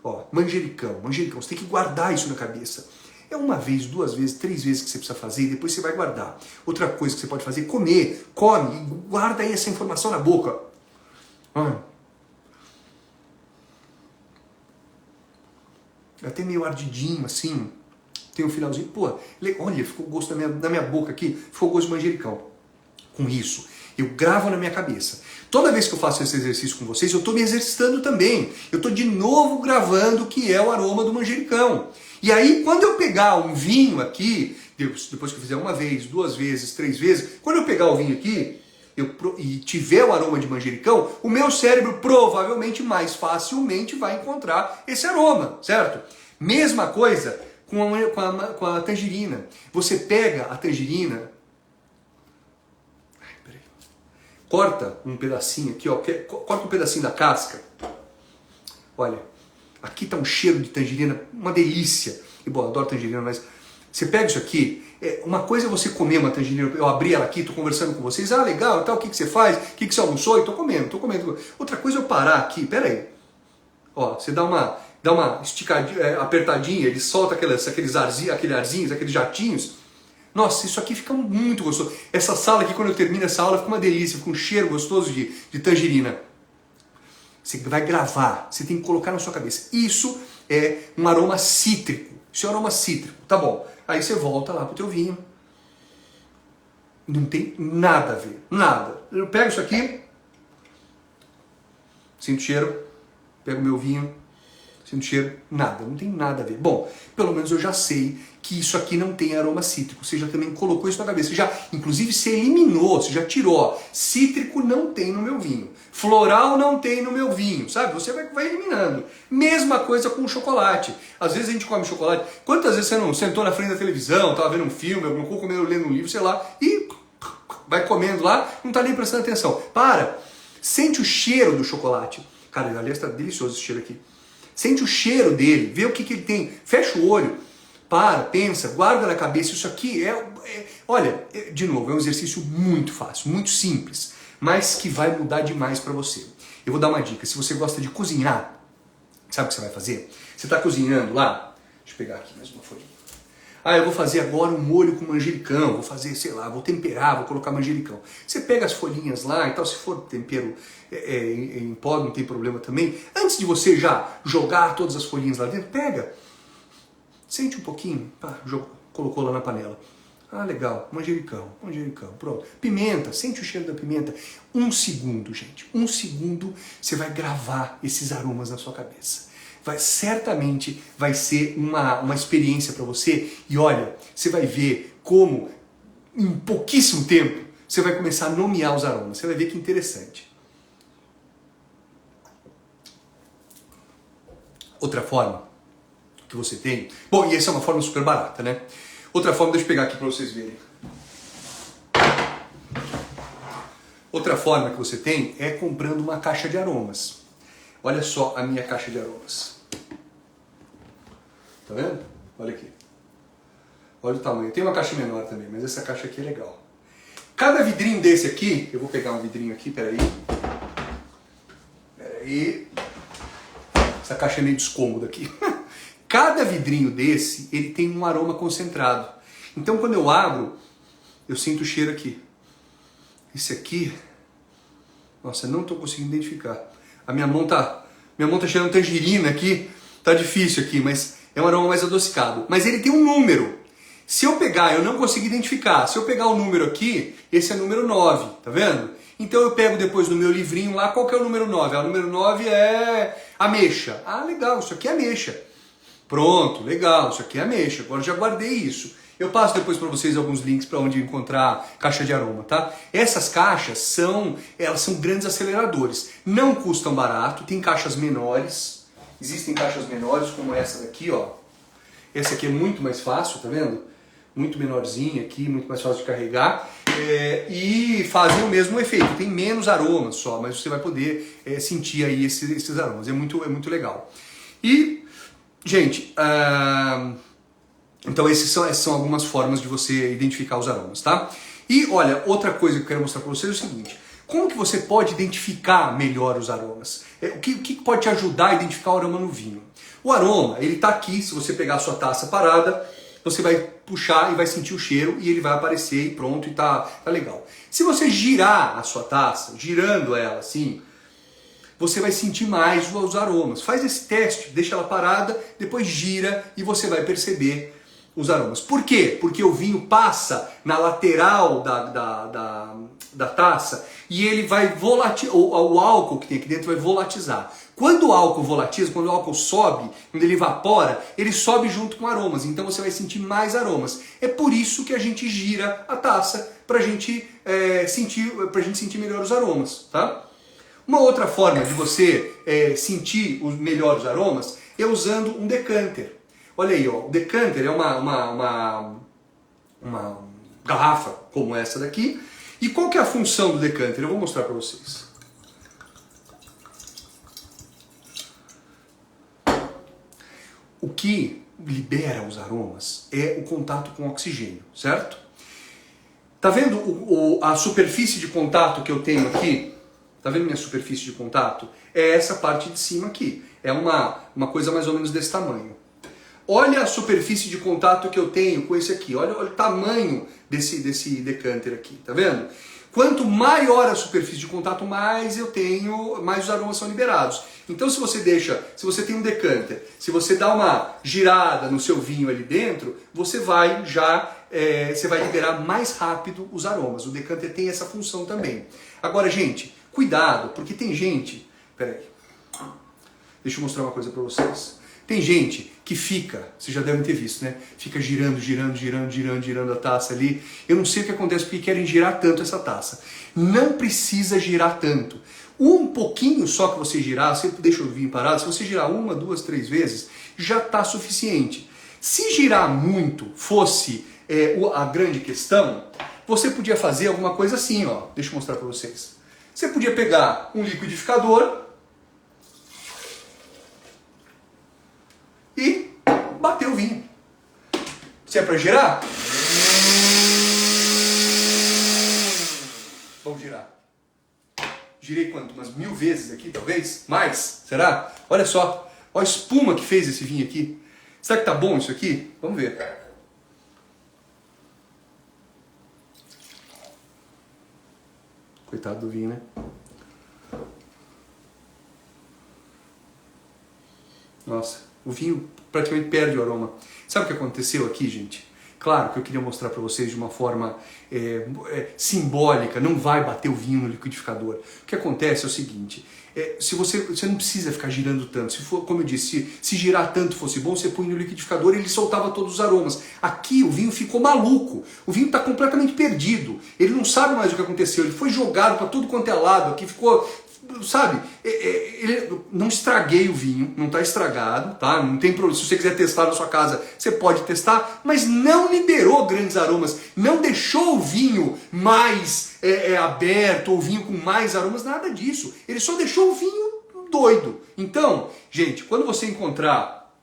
A: Ó, manjericão, você tem que guardar isso na cabeça. É uma vez, 2 vezes, 3 vezes que você precisa fazer e depois você vai guardar. Outra coisa que você pode fazer é come e guarda aí essa informação na boca. Até meio ardidinho, assim. Tem um finalzinho. Pô, olha, ficou o gosto na minha boca aqui, ficou o gosto de manjericão. Com isso, eu gravo na minha cabeça. Toda vez que eu faço esse exercício com vocês, eu estou me exercitando também. Eu estou de novo gravando o que é o aroma do manjericão. E aí, quando eu pegar um vinho aqui, depois que eu fizer 1 vez, 2 vezes, 3 vezes, quando eu pegar o vinho aqui e tiver o aroma de manjericão, o meu cérebro provavelmente mais facilmente vai encontrar esse aroma, certo? Mesma coisa com a tangerina. Você pega a tangerina, corta um pedacinho aqui, ó, corta um pedacinho da casca. Olha, aqui tá um cheiro de tangerina, uma delícia. E bom, eu adoro tangerina, mas você pega isso aqui, uma coisa é você comer uma tangerina, eu abri ela aqui, tô conversando com vocês, ah, legal, tal, o que você faz, o que você almoçou, e tô comendo. Outra coisa é eu parar aqui, pera aí. Ó, você dá uma esticadinha, apertadinha, ele solta aqueles arzinhos, aqueles jatinhos. Nossa, isso aqui fica muito gostoso. Essa sala aqui, quando eu termino essa aula, fica uma delícia, fica um cheiro gostoso de tangerina. Você vai gravar, você tem que colocar na sua cabeça. Isso é um aroma cítrico. Isso é um aroma cítrico, tá bom. Aí você volta lá pro teu vinho. Não tem nada a ver, nada. Eu pego isso aqui, sinto cheiro, pego meu vinho, sinto cheiro, nada, não tem nada a ver. Bom, pelo menos eu já sei que isso aqui não tem aroma cítrico. Você já também colocou isso na cabeça. Você já, inclusive, você eliminou, você já tirou. Ó, cítrico não tem no meu vinho. Floral não tem no meu vinho, sabe? Você vai eliminando. Mesma coisa com o chocolate. Às vezes a gente come chocolate. Quantas vezes você não sentou na frente da televisão, estava vendo um filme, alguma coisa, comendo, lendo um livro, sei lá, e vai comendo lá, não está nem prestando atenção. Para! Sente o cheiro do chocolate. Cara, aliás, está delicioso esse cheiro aqui. Sente o cheiro dele, vê o que ele tem. Fecha o olho. Para, pensa, guarda na cabeça, isso aqui olha, de novo, é um exercício muito fácil, muito simples, mas que vai mudar demais para você. Eu vou dar uma dica, se você gosta de cozinhar, sabe o que você vai fazer? Você está cozinhando lá, deixa eu pegar aqui mais uma folhinha. Ah, eu vou fazer agora um molho com manjericão, vou fazer, sei lá, vou temperar, vou colocar manjericão. Você pega as folhinhas lá e tal, se for tempero em pó, não tem problema também. Antes de você já jogar todas as folhinhas lá dentro, pega. Sente um pouquinho, pá, colocou lá na panela. Ah, legal, manjericão, pronto. Pimenta, sente o cheiro da pimenta. 1 segundo, gente, 1 segundo, você vai gravar esses aromas na sua cabeça. Certamente vai ser uma experiência para você. E olha, você vai ver como, em pouquíssimo tempo, você vai começar a nomear os aromas. Você vai ver que interessante. Outra forma que você tem... Bom, e essa é uma forma super barata, né? Outra forma, deixa eu pegar aqui para vocês verem. Outra forma que você tem é comprando uma caixa de aromas. Olha só a minha caixa de aromas. Tá vendo? Olha aqui. Olha o tamanho. Tem uma caixa menor também, mas essa caixa aqui é legal. Cada vidrinho desse aqui, eu vou pegar um vidrinho aqui, peraí. Essa caixa é meio descômoda aqui. Cada vidrinho desse, ele tem um aroma concentrado. Então quando eu abro, eu sinto o cheiro aqui. Esse aqui, nossa, não estou conseguindo identificar. A minha mão tá cheirando tangerina aqui, tá difícil aqui, mas é um aroma mais adocicado. Mas ele tem um número. Se eu pegar, eu não consigo identificar. Se eu pegar o número aqui, esse é o número 9, tá vendo? Então eu pego depois no meu livrinho lá, qual que é o número 9? O número 9 é ameixa. Ah, legal, isso aqui é ameixa. Pronto, legal, isso aqui é ameixa. Agora eu já guardei isso. Eu passo depois para vocês alguns links para onde encontrar caixa de aroma, tá? Essas caixas elas são grandes aceleradores. Não custam barato, tem caixas menores. Existem caixas menores como essa daqui, ó. Essa aqui é muito mais fácil, tá vendo? Muito menorzinha aqui, muito mais fácil de carregar. E fazem o mesmo efeito. Tem menos aromas só, mas você vai poder sentir aí esses aromas. É muito legal. E, gente, então essas são algumas formas de você identificar os aromas, tá? E olha, outra coisa que eu quero mostrar para vocês é o seguinte: como que você pode identificar melhor os aromas? O que pode te ajudar a identificar o aroma no vinho? O aroma, ele tá aqui, se você pegar a sua taça parada, você vai puxar e vai sentir o cheiro e ele vai aparecer e pronto, e tá legal. Se você girar a sua taça, girando ela assim, você vai sentir mais os aromas. Faz esse teste, deixa ela parada, depois gira e você vai perceber os aromas. Por quê? Porque o vinho passa na lateral da taça e ele vai volatizar, o álcool que tem aqui dentro vai volatizar. Quando o álcool volatiza, quando o álcool sobe, quando ele evapora, ele sobe junto com aromas, então você vai sentir mais aromas. É por isso que a gente gira a taça, pra gente sentir melhor os aromas, tá? Uma outra forma de você sentir os melhores aromas é usando um decanter. Olha aí, ó, o decanter é uma garrafa como essa daqui, E qual que é a função do decanter? Eu vou mostrar para vocês. O que libera os aromas é o contato com o oxigênio, certo? Tá vendo a superfície de contato que eu tenho aqui? Tá vendo minha superfície de contato? É essa parte de cima aqui. É uma coisa mais ou menos desse tamanho. Olha a superfície de contato que eu tenho com esse aqui. Olha o tamanho desse decanter aqui, tá vendo? Quanto maior a superfície de contato, mais eu tenho, mais os aromas são liberados. Então se você tem um decanter, se você dá uma girada no seu vinho ali dentro, você vai liberar mais rápido os aromas. O decanter tem essa função também. Agora, gente, cuidado, porque tem gente... Peraí. Deixa eu mostrar uma coisa para vocês. Tem gente que fica, vocês já devem ter visto, né? Fica girando a taça ali. Eu não sei o que acontece porque querem girar tanto essa taça. Não precisa girar tanto. Um pouquinho só que você girar, você deixa o vinho parado, se você girar 1, 2, 3 vezes, já está suficiente. Se girar muito fosse a grande questão, você podia fazer alguma coisa assim, ó. Deixa eu mostrar para vocês. Você podia pegar um liquidificador e bater o vinho. Se é para girar, vamos girar. Girei quanto? Umas 1000 vezes aqui, talvez? Mais? Será? Olha só. Olha a espuma que fez esse vinho aqui. Será que tá bom isso aqui? Vamos ver. Coitado do vinho, né? Nossa, o vinho praticamente perde o aroma. Sabe o que aconteceu aqui, gente? Claro que eu queria mostrar para vocês de uma forma simbólica, não vai bater o vinho no liquidificador. O que acontece é o seguinte, você não precisa ficar girando tanto. Se for, como eu disse, se girar tanto fosse bom, você põe no liquidificador e ele soltava todos os aromas. Aqui o vinho ficou maluco, o vinho está completamente perdido, ele não sabe mais o que aconteceu, ele foi jogado para tudo quanto é lado, aqui ficou... Sabe, não estraguei o vinho, não está estragado, tá? Não tem problema. Se você quiser testar na sua casa, você pode testar, mas não liberou grandes aromas, não deixou o vinho mais aberto, ou o vinho com mais aromas, nada disso. Ele só deixou o vinho doido. Então, gente, quando você encontrar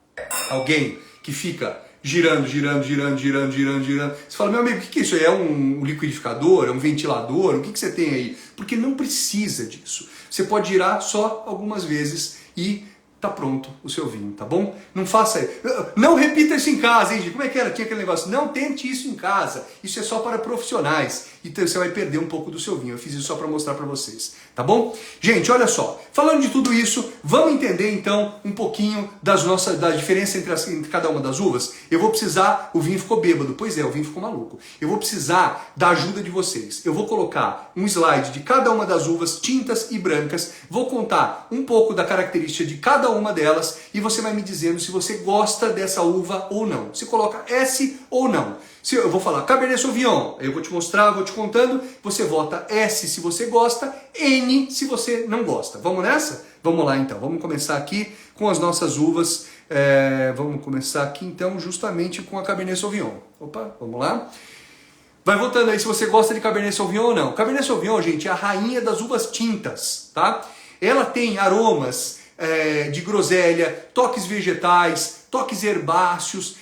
A: alguém que fica girando, você fala, meu amigo, o que é isso aí? É um liquidificador? É um ventilador? O que você tem aí? Porque não precisa disso. Você pode girar só algumas vezes e tá pronto o seu vinho, tá bom? Não faça... Não repita isso em casa, hein, gente? Como é que era? Tinha aquele negócio. Não tente isso em casa. Isso é só para profissionais. Então você vai perder um pouco do seu vinho. Eu fiz isso só para mostrar para vocês, tá bom? Gente, olha só. Falando de tudo isso, vamos entender então um pouquinho da diferença entre cada uma das uvas. Eu vou precisar... O vinho ficou bêbado. Pois é, o vinho ficou maluco. Eu vou precisar da ajuda de vocês. Eu vou colocar um slide de cada uma das uvas, tintas e brancas. Vou contar um pouco da característica de cada uma delas e você vai me dizendo se você gosta dessa uva ou não. Se coloca S ou não. Se eu vou falar Cabernet Sauvignon, eu vou te mostrar, vou te contando, você vota S se você gosta, N se você não gosta. Vamos nessa? Vamos lá então, vamos começar aqui com as nossas uvas. Vamos começar aqui então justamente com a Cabernet Sauvignon. Opa, vamos lá. Vai votando aí se você gosta de Cabernet Sauvignon ou não. Cabernet Sauvignon, gente, é a rainha das uvas tintas, tá? Ela tem aromas de groselha, toques vegetais, toques herbáceos,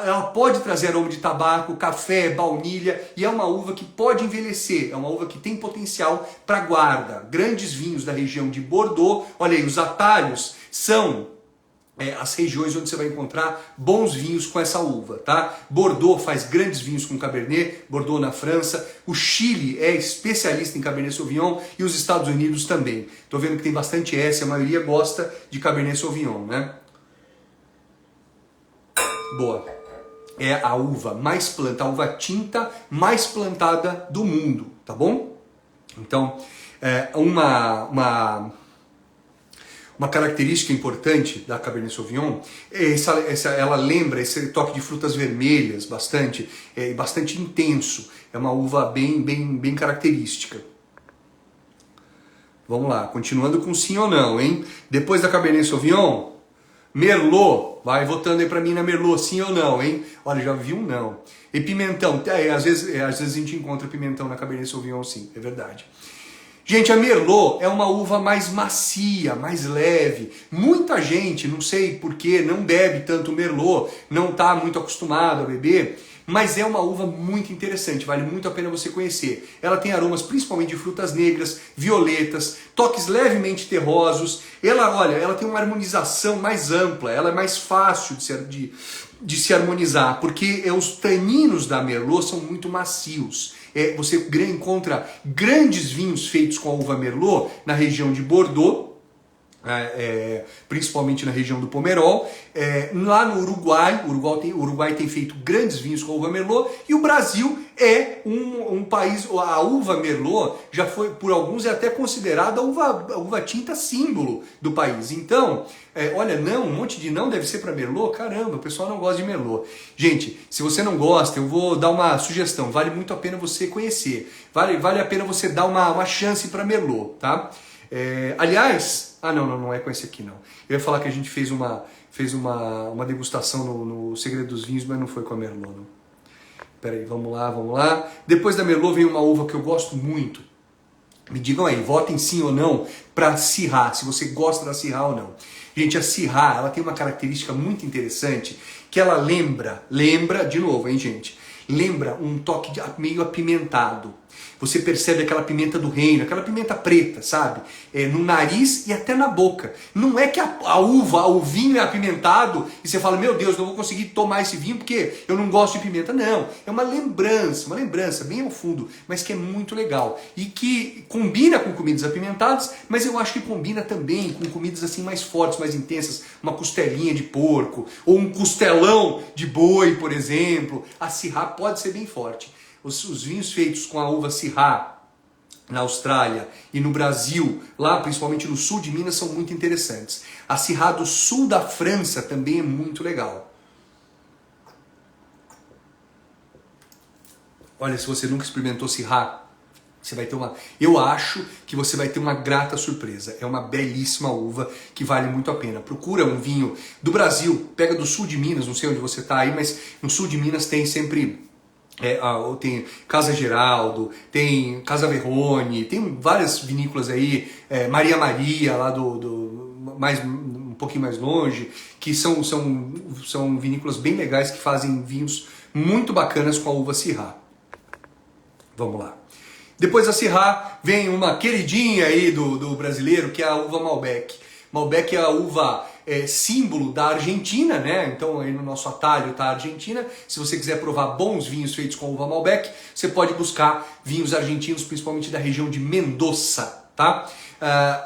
A: ela pode trazer aroma de tabaco, café, baunilha, e é uma uva que pode envelhecer, é uma uva que tem potencial para guarda. Grandes vinhos da região de Bordeaux, olha aí, os atalhos são as regiões onde você vai encontrar bons vinhos com essa uva, tá? Bordeaux faz grandes vinhos com Cabernet, Bordeaux na França, o Chile é especialista em Cabernet Sauvignon e os Estados Unidos também. Tô vendo que tem bastante S, a maioria gosta de Cabernet Sauvignon, né? Boa. É a uva mais plantada, a uva tinta mais plantada do mundo, tá bom? Então, uma característica importante da Cabernet Sauvignon é ela lembra esse toque de frutas vermelhas bastante intenso. É uma uva bem característica. Vamos lá, continuando com sim ou não, hein? Depois da Cabernet Sauvignon, Merlot, vai votando aí pra mim na Merlot, sim ou não, hein? Olha, já vi um não. E pimentão, às vezes a gente encontra pimentão na Cabernet Sauvignon, sim, é verdade. Gente, a Merlot é uma uva mais macia, mais leve. Muita gente, não sei porquê, não bebe tanto Merlot, não está muito acostumado a beber, mas é uma uva muito interessante, vale muito a pena você conhecer. Ela tem aromas principalmente de frutas negras, violetas, toques levemente terrosos. Ela tem uma harmonização mais ampla, ela é mais fácil de se harmonizar, porque os taninos da Merlot são muito macios. Você encontra grandes vinhos feitos com a uva Merlot na região de Bordeaux, principalmente na região do Pomerol. Lá no Uruguai, o Uruguai tem feito grandes vinhos com a uva Merlot, e o Brasil é um país, a uva Merlot já foi, por alguns, é até considerada a uva tinta símbolo do país. Então, olha, não, um monte de não deve ser para Merlot, caramba, o pessoal não gosta de Merlot. Gente, se você não gosta, eu vou dar uma sugestão, vale muito a pena você conhecer, vale a pena você dar uma chance para Merlot, tá? Aliás, não é com esse aqui não. Eu ia falar que a gente fez uma degustação no Segredo dos Vinhos, mas não foi com a Merlot, não. Peraí, vamos lá. Depois da Merlot vem uma uva que eu gosto muito. Me digam aí, votem sim ou não para Syrah, se você gosta da Syrah ou não. Gente, a Syrah, ela tem uma característica muito interessante, que ela lembra, de novo, hein, gente? Lembra um toque meio apimentado. Você percebe aquela pimenta do reino, aquela pimenta preta, sabe? No nariz e até na boca. Não é que o vinho é apimentado e você fala, meu Deus, não vou conseguir tomar esse vinho porque eu não gosto de pimenta. Não, é uma lembrança bem ao fundo, mas que é muito legal. E que combina com comidas apimentadas, mas eu acho que combina também com comidas assim mais fortes, mais intensas. Uma costelinha de porco, ou um costelão de boi, por exemplo. A Syrah pode ser bem forte. Os vinhos feitos com a uva Syrah na Austrália e no Brasil, lá principalmente no sul de Minas, são muito interessantes. A Syrah do sul da França também é muito legal. Olha, se você nunca experimentou Syrah, você vai ter eu acho que você vai ter uma grata surpresa. É uma belíssima uva que vale muito a pena. Procura um vinho do Brasil, pega do sul de Minas, não sei onde você está aí, mas no sul de Minas tem sempre... tem Casa Geraldo, tem Casa Verrone, tem várias vinícolas aí, Maria, lá um pouquinho mais longe, que são vinícolas bem legais que fazem vinhos muito bacanas com a uva Syrah. Vamos lá. Depois da Syrah vem uma queridinha aí do brasileiro, que é a uva Malbec. Malbec é a uva símbolo da Argentina, né? Então aí no nosso atalho está a Argentina. Se você quiser provar bons vinhos feitos com uva Malbec, você pode buscar vinhos argentinos, principalmente da região de Mendoza, tá?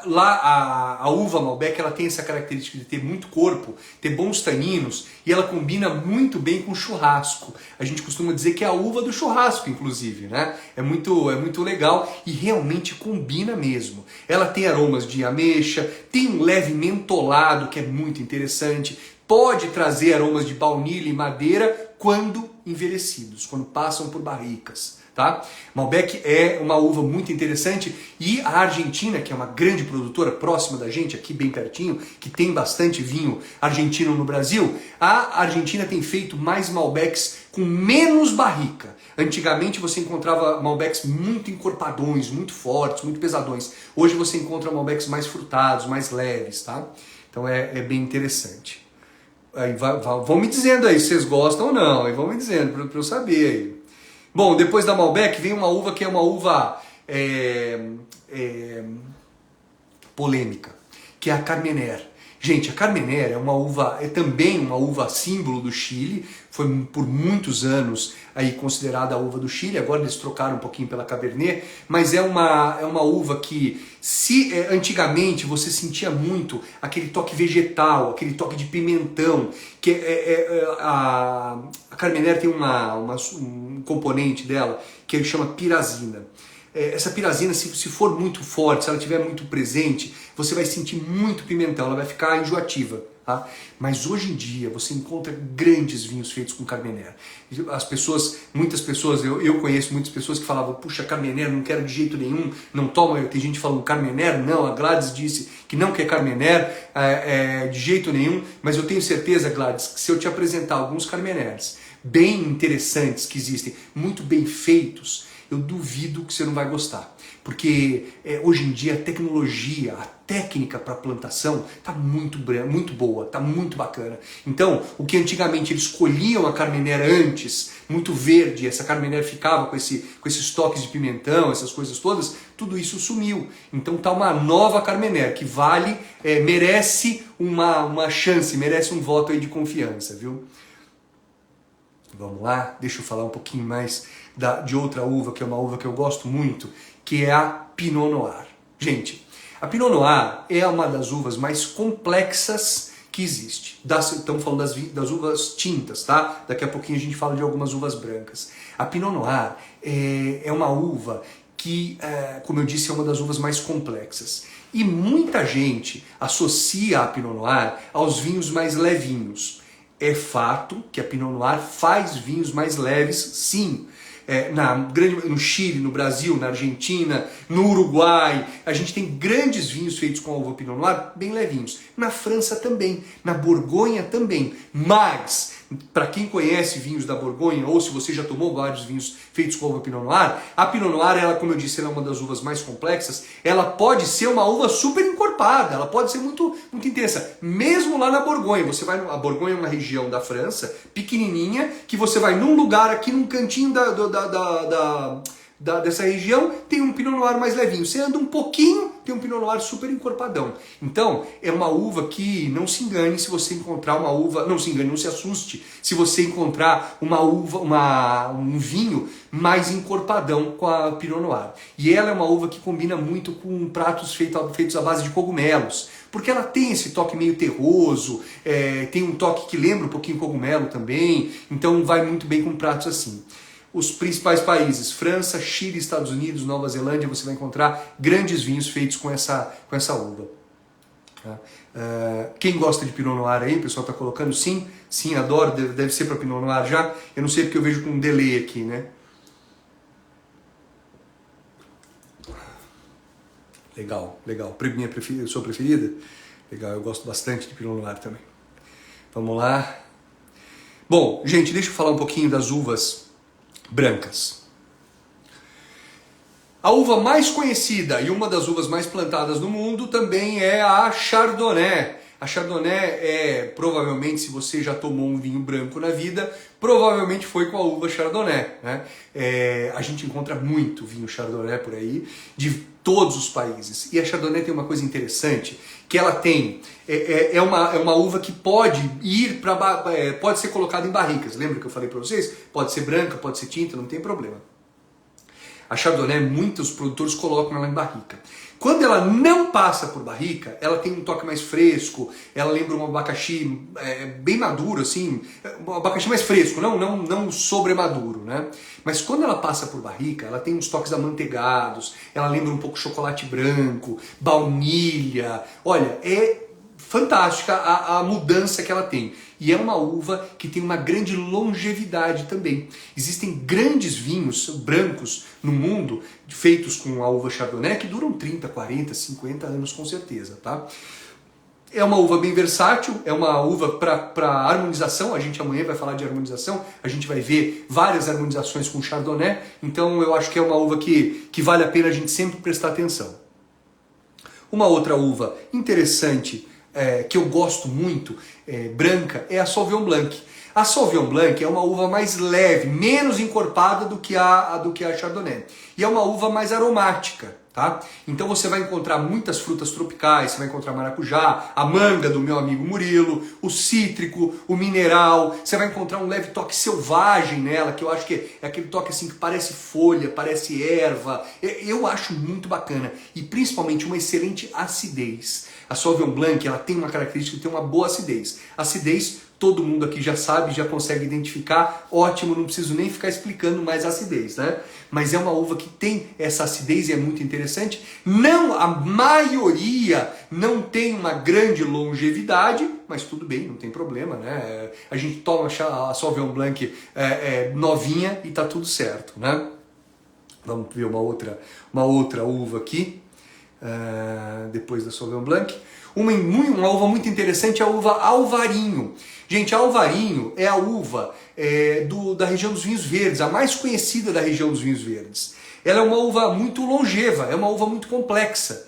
A: Lá a uva Malbec, ela tem essa característica de ter muito corpo, ter bons taninos, e ela combina muito bem com churrasco. A gente costuma dizer que é a uva do churrasco, inclusive, né? É muito legal e realmente combina mesmo. Ela tem aromas de ameixa, tem um leve mentolado que é muito interessante, pode trazer aromas de baunilha e madeira quando envelhecidos, quando passam por barricas. Tá? Malbec é uma uva muito interessante, e a Argentina, que é uma grande produtora próxima da gente, aqui bem pertinho, que tem bastante vinho argentino no Brasil, a Argentina tem feito mais Malbecs com menos barrica. Antigamente você encontrava Malbecs muito encorpadões, muito fortes, muito pesadões. Hoje você encontra Malbecs mais frutados, mais leves, tá? Então é bem interessante. Aí, vão me dizendo aí se vocês gostam ou não, aí vão me dizendo para eu saber aí. Bom, depois da Malbec vem uma uva que é uma uva polêmica, que é a Carmener. Gente, a Carmener é também uma uva símbolo do Chile, foi por muitos anos aí considerada a uva do Chile, agora eles trocaram um pouquinho pela Cabernet, mas é uma uva que, antigamente você sentia muito aquele toque vegetal, aquele toque de pimentão, que a Carmener tem um componente dela que ele chama pirazina. Essa pirazina, se for muito forte, se ela estiver muito presente, você vai sentir muito pimentão, ela vai ficar enjoativa. Tá? Mas hoje em dia você encontra grandes vinhos feitos com Carmenère. As pessoas, muitas pessoas, eu conheço muitas pessoas que falavam, puxa, Carmenère não quero de jeito nenhum, não toma. Tem gente falando Carmenère, não, a Gladys disse que não quer Carmenère de jeito nenhum, mas eu tenho certeza, Gladys, que se eu te apresentar alguns Carmenères bem interessantes que existem, muito bem feitos, eu duvido que você não vai gostar. Porque hoje em dia a tecnologia, a técnica para plantação está muito boa, está muito bacana. Então, o que antigamente eles colhiam a Carmenère antes, muito verde, essa Carmenère ficava com esses toques de pimentão, essas coisas todas, tudo isso sumiu. Então tá uma nova Carmenère que vale, merece uma chance, merece um voto aí de confiança, viu? Vamos lá, deixa eu falar um pouquinho mais de outra uva, que é uma uva que eu gosto muito, que é a Pinot Noir. Gente, a Pinot Noir é uma das uvas mais complexas que existe. Estamos falando das uvas tintas, tá? Daqui a pouquinho a gente fala de algumas uvas brancas. A Pinot Noir é uma uva que, como eu disse, é uma das uvas mais complexas. E muita gente associa a Pinot Noir aos vinhos mais levinhos. É fato que a Pinot Noir faz vinhos mais leves, sim. No Chile, no Brasil, na Argentina, no Uruguai, a gente tem grandes vinhos feitos com a uva Pinot Noir bem levinhos. Na França também, na Borgonha também. Mas, para quem conhece vinhos da Borgonha, ou se você já tomou vários vinhos feitos com a uva Pinot Noir, a Pinot Noir, ela, como eu disse, ela é uma das uvas mais complexas. Ela pode ser uma uva super encorpada, ela pode ser muito, muito intensa. Mesmo lá na Borgonha, a Borgonha é uma região da França, pequenininha, que você vai num lugar aqui, num cantinho dessa região, tem um Pinot Noir mais levinho. Você anda um pouquinho, tem um Pinot Noir super encorpadão. Então, é uma uva que não se engane se você encontrar uma uva, não se engane, não se assuste se você encontrar um vinho mais encorpadão com a Pinot Noir. E ela é uma uva que combina muito com pratos feitos à base de cogumelos, porque ela tem esse toque meio terroso, tem um toque que lembra um pouquinho cogumelo também, então vai muito bem com pratos assim. Os principais países, França, Chile, Estados Unidos, Nova Zelândia, você vai encontrar grandes vinhos feitos com essa uva. Quem gosta de Pinot Noir aí, o pessoal está colocando sim, adoro, deve ser para Pinot Noir já, eu não sei porque eu vejo com um delay aqui, né? Legal, sua preferida? Legal, eu gosto bastante de Pinot Noir também. Vamos lá. Bom, gente, deixa eu falar um pouquinho das uvas brancas. A uva mais conhecida e uma das uvas mais plantadas no mundo também é a Chardonnay. A Chardonnay provavelmente, se você já tomou um vinho branco na vida, provavelmente foi com a uva Chardonnay, né? A gente encontra muito vinho Chardonnay por aí, de todos os países. E a Chardonnay tem uma coisa interessante, que ela tem, é uma uva que pode pode ser colocada em barricas. Lembra que eu falei para vocês? Pode ser branca, pode ser tinta, não tem problema. A Chardonnay, muitos produtores colocam ela em barrica. Quando ela não passa por barrica, ela tem um toque mais fresco, ela lembra um abacaxi bem maduro, assim, um abacaxi mais fresco, não sobremaduro, né? Mas quando ela passa por barrica, ela tem uns toques amanteigados, ela lembra um pouco chocolate branco, baunilha. Olha, é fantástica a mudança que ela tem. E é uma uva que tem uma grande longevidade também. Existem grandes vinhos brancos no mundo feitos com a uva Chardonnay que duram 30, 40, 50 anos com certeza, tá? É uma uva bem versátil, é uma uva para harmonização, a gente amanhã vai falar de harmonização, a gente vai ver várias harmonizações com Chardonnay, então eu acho que é uma uva que vale a pena a gente sempre prestar atenção. Uma outra uva interessante que eu gosto muito, branca, é a Sauvignon Blanc. A Sauvignon Blanc é uma uva mais leve, menos encorpada do que a Chardonnay. E é uma uva mais aromática, tá? Então você vai encontrar muitas frutas tropicais, você vai encontrar maracujá, a manga do meu amigo Murilo, o cítrico, o mineral, você vai encontrar um leve toque selvagem nela, que eu acho que é aquele toque assim que parece folha, parece erva. Eu acho muito bacana. E principalmente uma excelente acidez. A Sauvignon Blanc, ela tem uma característica de ter uma boa acidez. Acidez, todo mundo aqui já sabe, já consegue identificar, ótimo, não preciso nem ficar explicando mais a acidez, né? Mas é uma uva que tem essa acidez e é muito interessante. Não, a maioria não tem uma grande longevidade, mas tudo bem, não tem problema, né? A gente toma a Sauvignon Blanc novinha e tá tudo certo, né? Vamos ver uma outra uva aqui, depois da Sauvignon Blanc. Uma uva muito interessante é a uva Alvarinho. Gente, a Alvarinho é a uva da região dos vinhos verdes, a mais conhecida da região dos vinhos verdes. Ela é uma uva muito longeva, é uma uva muito complexa.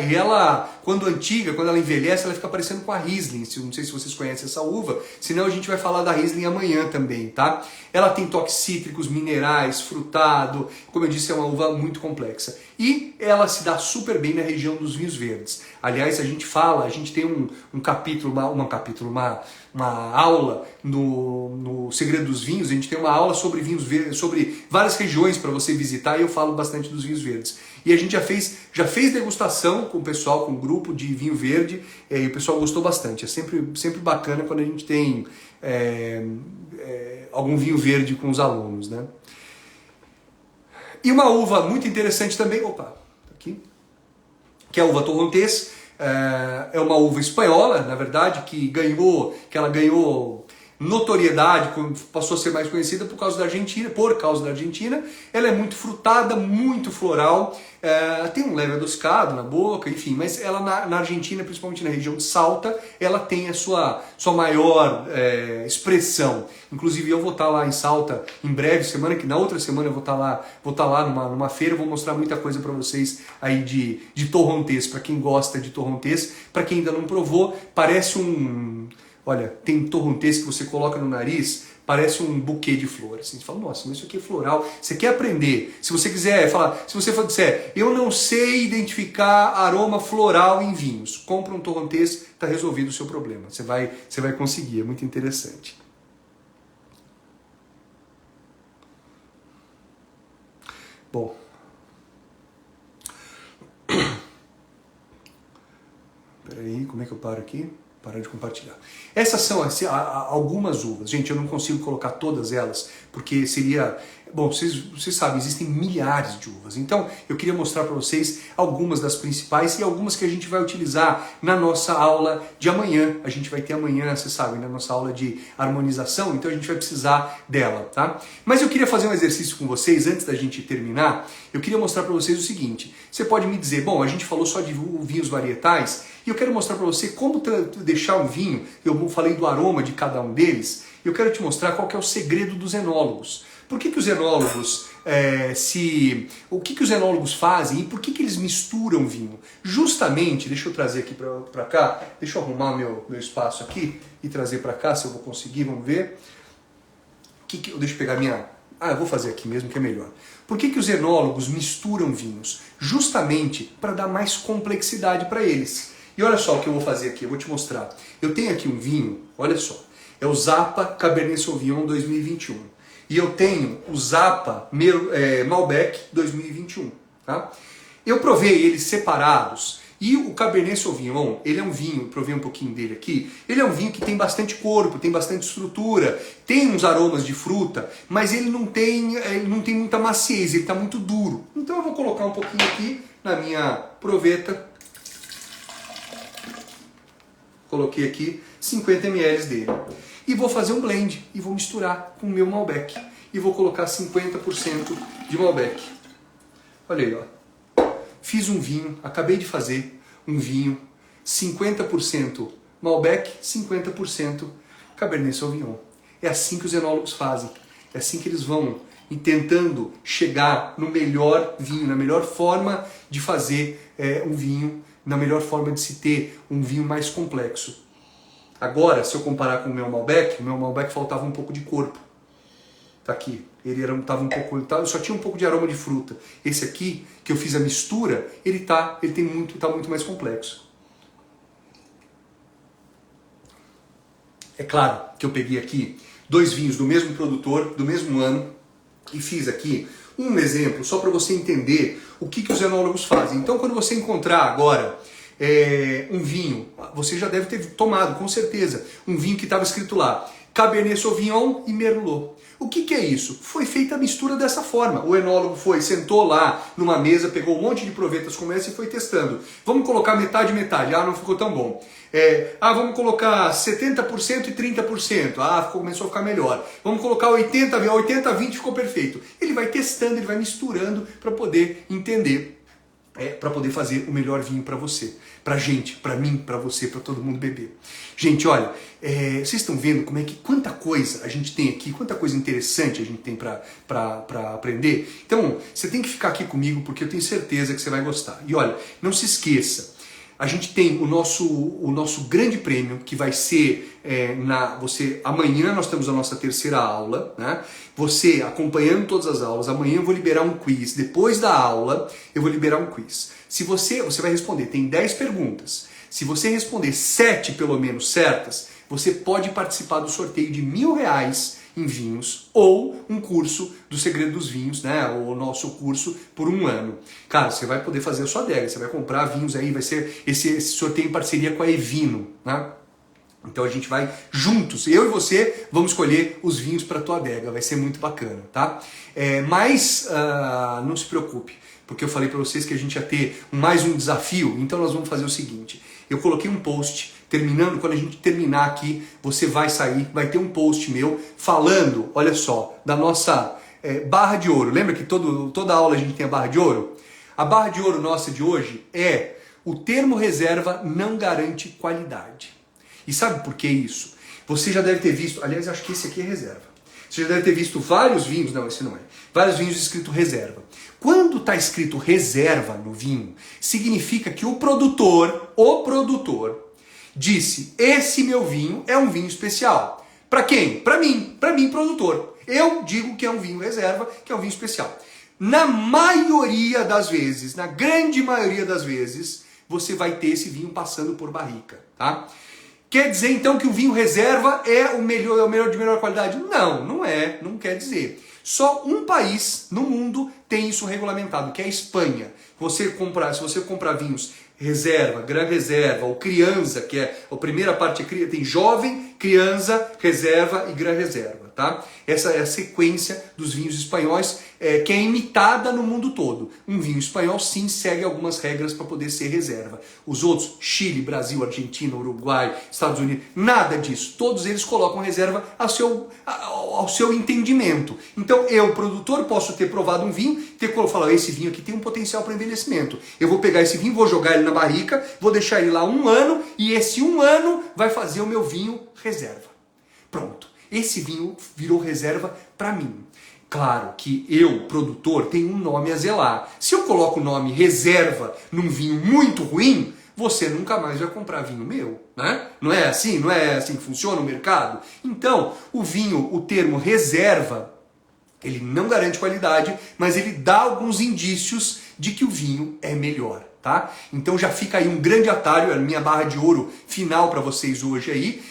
A: E ela, quando ela envelhece, ela fica parecendo com a Riesling. Não sei se vocês conhecem essa uva, senão a gente vai falar da Riesling amanhã também, tá? Ela tem toques cítricos, minerais, frutado, como eu disse, é uma uva muito complexa. E ela se dá super bem na região dos vinhos verdes. Aliás, a gente tem uma aula no Segredo dos Vinhos, a gente tem uma aula sobre vinhos verdes, sobre várias regiões para você visitar, e eu falo bastante dos vinhos verdes. E a gente já fez degustação com o pessoal, com um grupo de vinho verde, e o pessoal gostou bastante. É sempre bacana quando a gente tem algum vinho verde com os alunos, né? E uma uva muito interessante também, aqui, que é a uva Torrontés. É uma uva espanhola, na verdade, que ela ganhou notoriedade, passou a ser mais conhecida por causa da Argentina. Ela é muito frutada, muito floral, tem um leve adocicado na boca, enfim, mas ela na Argentina, principalmente na região de Salta, ela tem a sua maior expressão. Inclusive eu vou estar lá em Salta em breve, na outra semana eu vou estar lá numa feira, vou mostrar muita coisa para vocês aí de Torrontés, para quem gosta de Torrontés. Para quem ainda não provou, parece olha, tem Torrontés que você coloca no nariz, parece um buquê de flores. Você fala, nossa, mas isso aqui é floral. Você quer aprender? Se você quiser falar, se você for disser, eu não sei identificar aroma floral em vinhos, compra um Torrontés, está resolvido o seu problema. Você vai conseguir, é muito interessante. Bom. Peraí, como é que eu paro aqui? Parar de compartilhar. Essas são algumas uvas. Gente, eu não consigo colocar todas elas, porque seria... Bom, vocês sabem, existem milhares de uvas. Então, eu queria mostrar para vocês algumas das principais e algumas que a gente vai utilizar na nossa aula de amanhã. A gente vai ter amanhã, vocês sabem, na nossa aula de harmonização, então a gente vai precisar dela, tá? Mas eu queria fazer um exercício com vocês, antes da gente terminar. Eu queria mostrar para vocês o seguinte. Você pode me dizer, bom, a gente falou só de vinhos varietais, e eu quero mostrar para você como deixar um vinho. Eu falei do aroma de cada um deles. Eu quero te mostrar qual que é o segredo dos enólogos. Por que os enólogos o que os enólogos fazem e por que eles misturam vinho? Justamente, deixa eu trazer aqui para cá, deixa eu arrumar meu espaço aqui e trazer para cá, se eu vou conseguir, vamos ver. Deixa eu pegar eu vou fazer aqui mesmo que é melhor. Por que os enólogos misturam vinhos? Justamente para dar mais complexidade para eles. E olha só o que eu vou fazer aqui, eu vou te mostrar. Eu tenho aqui um vinho, olha só, é o Zappa Cabernet Sauvignon 2021. E eu tenho o Zappa Malbec 2021. Tá? Eu provei eles separados. E o Cabernet Sauvignon, ele é um vinho, provei um pouquinho dele aqui, ele é um vinho que tem bastante corpo, tem bastante estrutura, tem uns aromas de fruta, mas ele não tem muita maciez, ele está muito duro. Então eu vou colocar um pouquinho aqui na minha proveta. Coloquei aqui 50 ml dele. E vou fazer um blend e vou misturar com o meu Malbec. E vou colocar 50% de Malbec. Olha aí, ó. Fiz um vinho, acabei de fazer um vinho, 50% Malbec, 50% Cabernet Sauvignon. É assim que os enólogos fazem. É assim que eles vão tentando chegar no melhor vinho, na melhor forma de fazer um vinho, na melhor forma de se ter um vinho mais complexo. Agora, se eu comparar com o meu Malbec faltava um pouco de corpo. Tá aqui. Ele só tinha um pouco de aroma de fruta. Esse aqui, que eu fiz a mistura, ele tá muito mais complexo. É claro que eu peguei aqui 2 vinhos do mesmo produtor, do mesmo ano, e fiz aqui um exemplo só para você entender o que os enólogos fazem. Então, quando você encontrar agora um vinho, você já deve ter tomado, com certeza, um vinho que estava escrito lá, Cabernet Sauvignon e Merlot. O que é isso? Foi feita a mistura dessa forma. O enólogo sentou lá numa mesa, pegou um monte de provetas como essa e foi testando. Vamos colocar metade, metade. Ah, não ficou tão bom. Vamos colocar 70% e 30%. Começou a ficar melhor. Vamos colocar 80-20, ficou perfeito. Ele vai testando, ele vai misturando para poder entender. Para poder fazer o melhor vinho para você, para gente, para mim, para você, para todo mundo beber. Gente, olha, vocês estão vendo quanta coisa a gente tem aqui, quanta coisa interessante a gente tem para aprender? Então, você tem que ficar aqui comigo porque eu tenho certeza que você vai gostar. E olha, não se esqueça, a gente tem o nosso grande prêmio que vai ser amanhã nós temos a nossa terceira aula, né? Você acompanhando todas as aulas, amanhã eu vou liberar um quiz, depois da aula eu vou liberar um quiz. Se você vai responder, tem 10 perguntas. Se você responder 7 pelo menos certas, você pode participar do sorteio de R$1.000 em vinhos ou um curso do Segredo dos Vinhos, né? O nosso curso por 1 ano. Cara, você vai poder fazer a sua adega, você vai comprar vinhos aí, vai ser esse sorteio em parceria com a Evino, né? Então a gente vai juntos, eu e você, vamos escolher os vinhos para a tua adega, vai ser muito bacana, tá? Mas não se preocupe, porque eu falei para vocês que a gente ia ter mais um desafio, então nós vamos fazer o seguinte, eu coloquei um post, quando a gente terminar aqui, você vai sair, vai ter um post meu falando, olha só, da nossa barra de ouro, lembra que toda aula a gente tem a barra de ouro? A barra de ouro nossa de hoje é, o termo reserva não garante qualidade. E sabe por que isso? Você já deve ter visto, aliás, acho que esse aqui é reserva. Você já deve ter visto vários vinhos, não, esse não é. Vários vinhos escrito reserva. Quando está escrito reserva no vinho, significa que o produtor disse, esse meu vinho é um vinho especial. Para quem? Para mim, produtor. Eu digo que é um vinho reserva, que é um vinho especial. Na maioria das vezes, na grande maioria das vezes, você vai ter esse vinho passando por barrica, tá? Quer dizer então que o vinho reserva é o melhor de melhor qualidade? Não, não é, não quer dizer. Só um país no mundo tem isso regulamentado, que é a Espanha. Se você comprar vinhos reserva, gran reserva ou criança, que é a primeira parte tem jovem, criança, reserva e gran reserva, tá? Essa é a sequência dos vinhos espanhóis que é imitada no mundo todo. Um vinho espanhol sim segue algumas regras para poder ser reserva. Os outros, Chile, Brasil, Argentina, Uruguai, Estados Unidos, nada disso. Todos eles colocam reserva ao seu entendimento. Então eu, produtor, posso ter provado um vinho, falar, esse vinho aqui tem um potencial para envelhecimento. Eu vou pegar esse vinho, vou jogar ele na barrica, vou deixar ele lá 1 ano e esse 1 ano vai fazer o meu vinho reserva. Pronto. Esse vinho virou reserva para mim. Claro que eu, produtor, tenho um nome a zelar. Se eu coloco o nome reserva num vinho muito ruim, você nunca mais vai comprar vinho meu, né? Não é assim? Não é assim que funciona o mercado? Então, o termo reserva, ele não garante qualidade, mas ele dá alguns indícios de que o vinho é melhor, tá? Então já fica aí um grande atalho, a minha barra de ouro final para vocês hoje aí,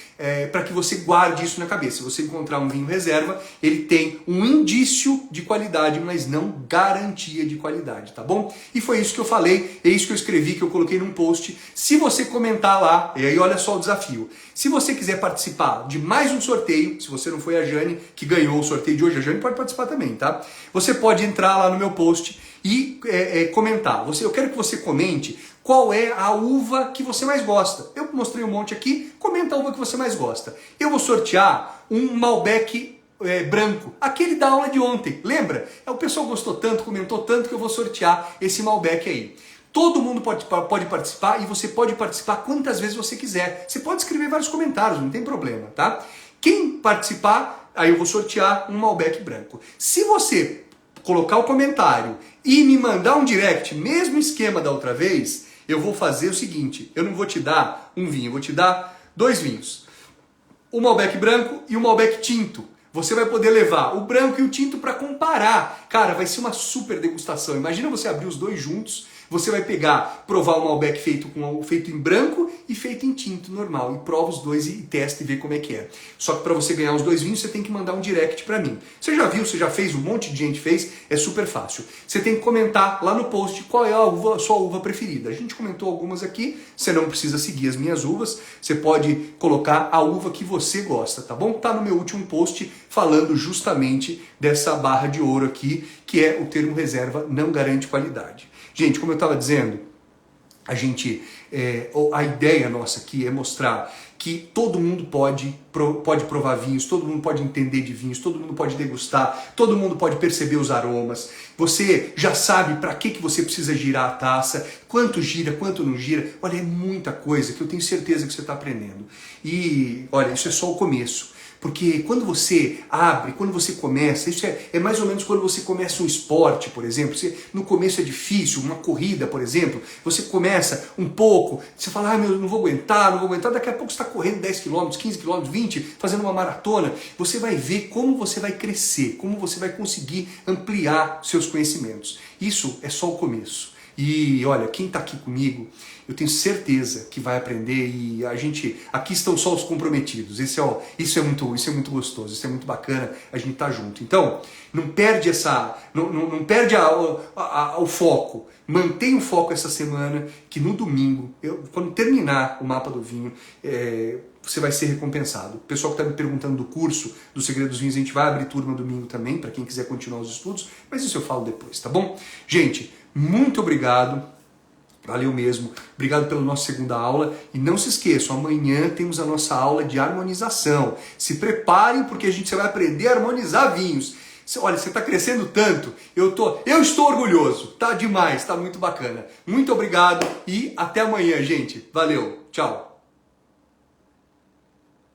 A: para que você guarde isso na cabeça. Se você encontrar um vinho reserva, ele tem um indício de qualidade, mas não garantia de qualidade, tá bom? E foi isso que eu falei, é isso que eu escrevi, que eu coloquei num post. Se você comentar lá, e aí olha só o desafio. Se você quiser participar de mais um sorteio, se você não foi a Jane que ganhou o sorteio de hoje, a Jane pode participar também, tá? Você pode entrar lá no meu post e comentar. Eu quero que você comente qual é a uva que você mais gosta. Eu mostrei um monte aqui, comenta a uva que você mais gosta. Eu vou sortear um Malbec branco, aquele da aula de ontem, lembra? O pessoal gostou tanto, comentou tanto que eu vou sortear esse Malbec aí. Todo mundo pode participar e você pode participar quantas vezes você quiser. Você pode escrever vários comentários, não tem problema, tá? Quem participar, aí eu vou sortear um Malbec branco. Se você colocar o comentário e me mandar um direct, mesmo esquema da outra vez, eu vou fazer o seguinte, eu não vou te dar um vinho, eu vou te dar 2 vinhos. O Malbec branco e o Malbec tinto. Você vai poder levar o branco e o tinto para comparar. Cara, vai ser uma super degustação. Imagina você abrir os dois juntos, Você vai pegar, provar o Malbec feito em branco e feito em tinto normal. E prova os dois e testa e vê como é que é. Só que para você ganhar os dois vinhos, você tem que mandar um direct para mim. Você já viu, você já fez, um monte de gente fez, é super fácil. Você tem que comentar lá no post qual é a sua uva preferida. A gente comentou algumas aqui, você não precisa seguir as minhas uvas, você pode colocar a uva que você gosta, tá bom? Tá no meu último post falando justamente dessa barra de ouro aqui, que é o termo reserva não garante qualidade. Gente, como eu estava dizendo, a ideia nossa aqui é mostrar que todo mundo pode provar vinhos, todo mundo pode entender de vinhos, todo mundo pode degustar, todo mundo pode perceber os aromas. Você já sabe para que você precisa girar a taça, quanto gira, quanto não gira. Olha, é muita coisa que eu tenho certeza que você está aprendendo. E olha, isso é só o começo. Porque quando você abre, quando você começa, isso é mais ou menos quando você começa um esporte, por exemplo. No começo é difícil, uma corrida, por exemplo. Você começa um pouco, você fala, não vou aguentar. Daqui a pouco você está correndo 10 km, 15 km, 20, fazendo uma maratona. Você vai ver como você vai crescer, como você vai conseguir ampliar seus conhecimentos. Isso é só o começo. E olha, quem está aqui comigo, eu tenho certeza que vai aprender e aqui estão só os comprometidos. Isso é muito gostoso, isso é muito bacana, a gente tá junto. Então, não perde não perde o foco. Mantenha o foco essa semana, que no domingo, quando terminar o mapa do vinho, você vai ser recompensado. O pessoal que está me perguntando do curso do Segredo dos Vinhos, a gente vai abrir turma domingo também, para quem quiser continuar os estudos, mas isso eu falo depois, tá bom? Gente, muito obrigado, valeu mesmo, obrigado pela nossa segunda aula, e não se esqueçam, amanhã temos a nossa aula de harmonização. Se preparem, porque você vai aprender a harmonizar vinhos. Olha, você está crescendo tanto, eu estou orgulhoso, tá demais, tá muito bacana. Muito obrigado e até amanhã, gente. Valeu, tchau.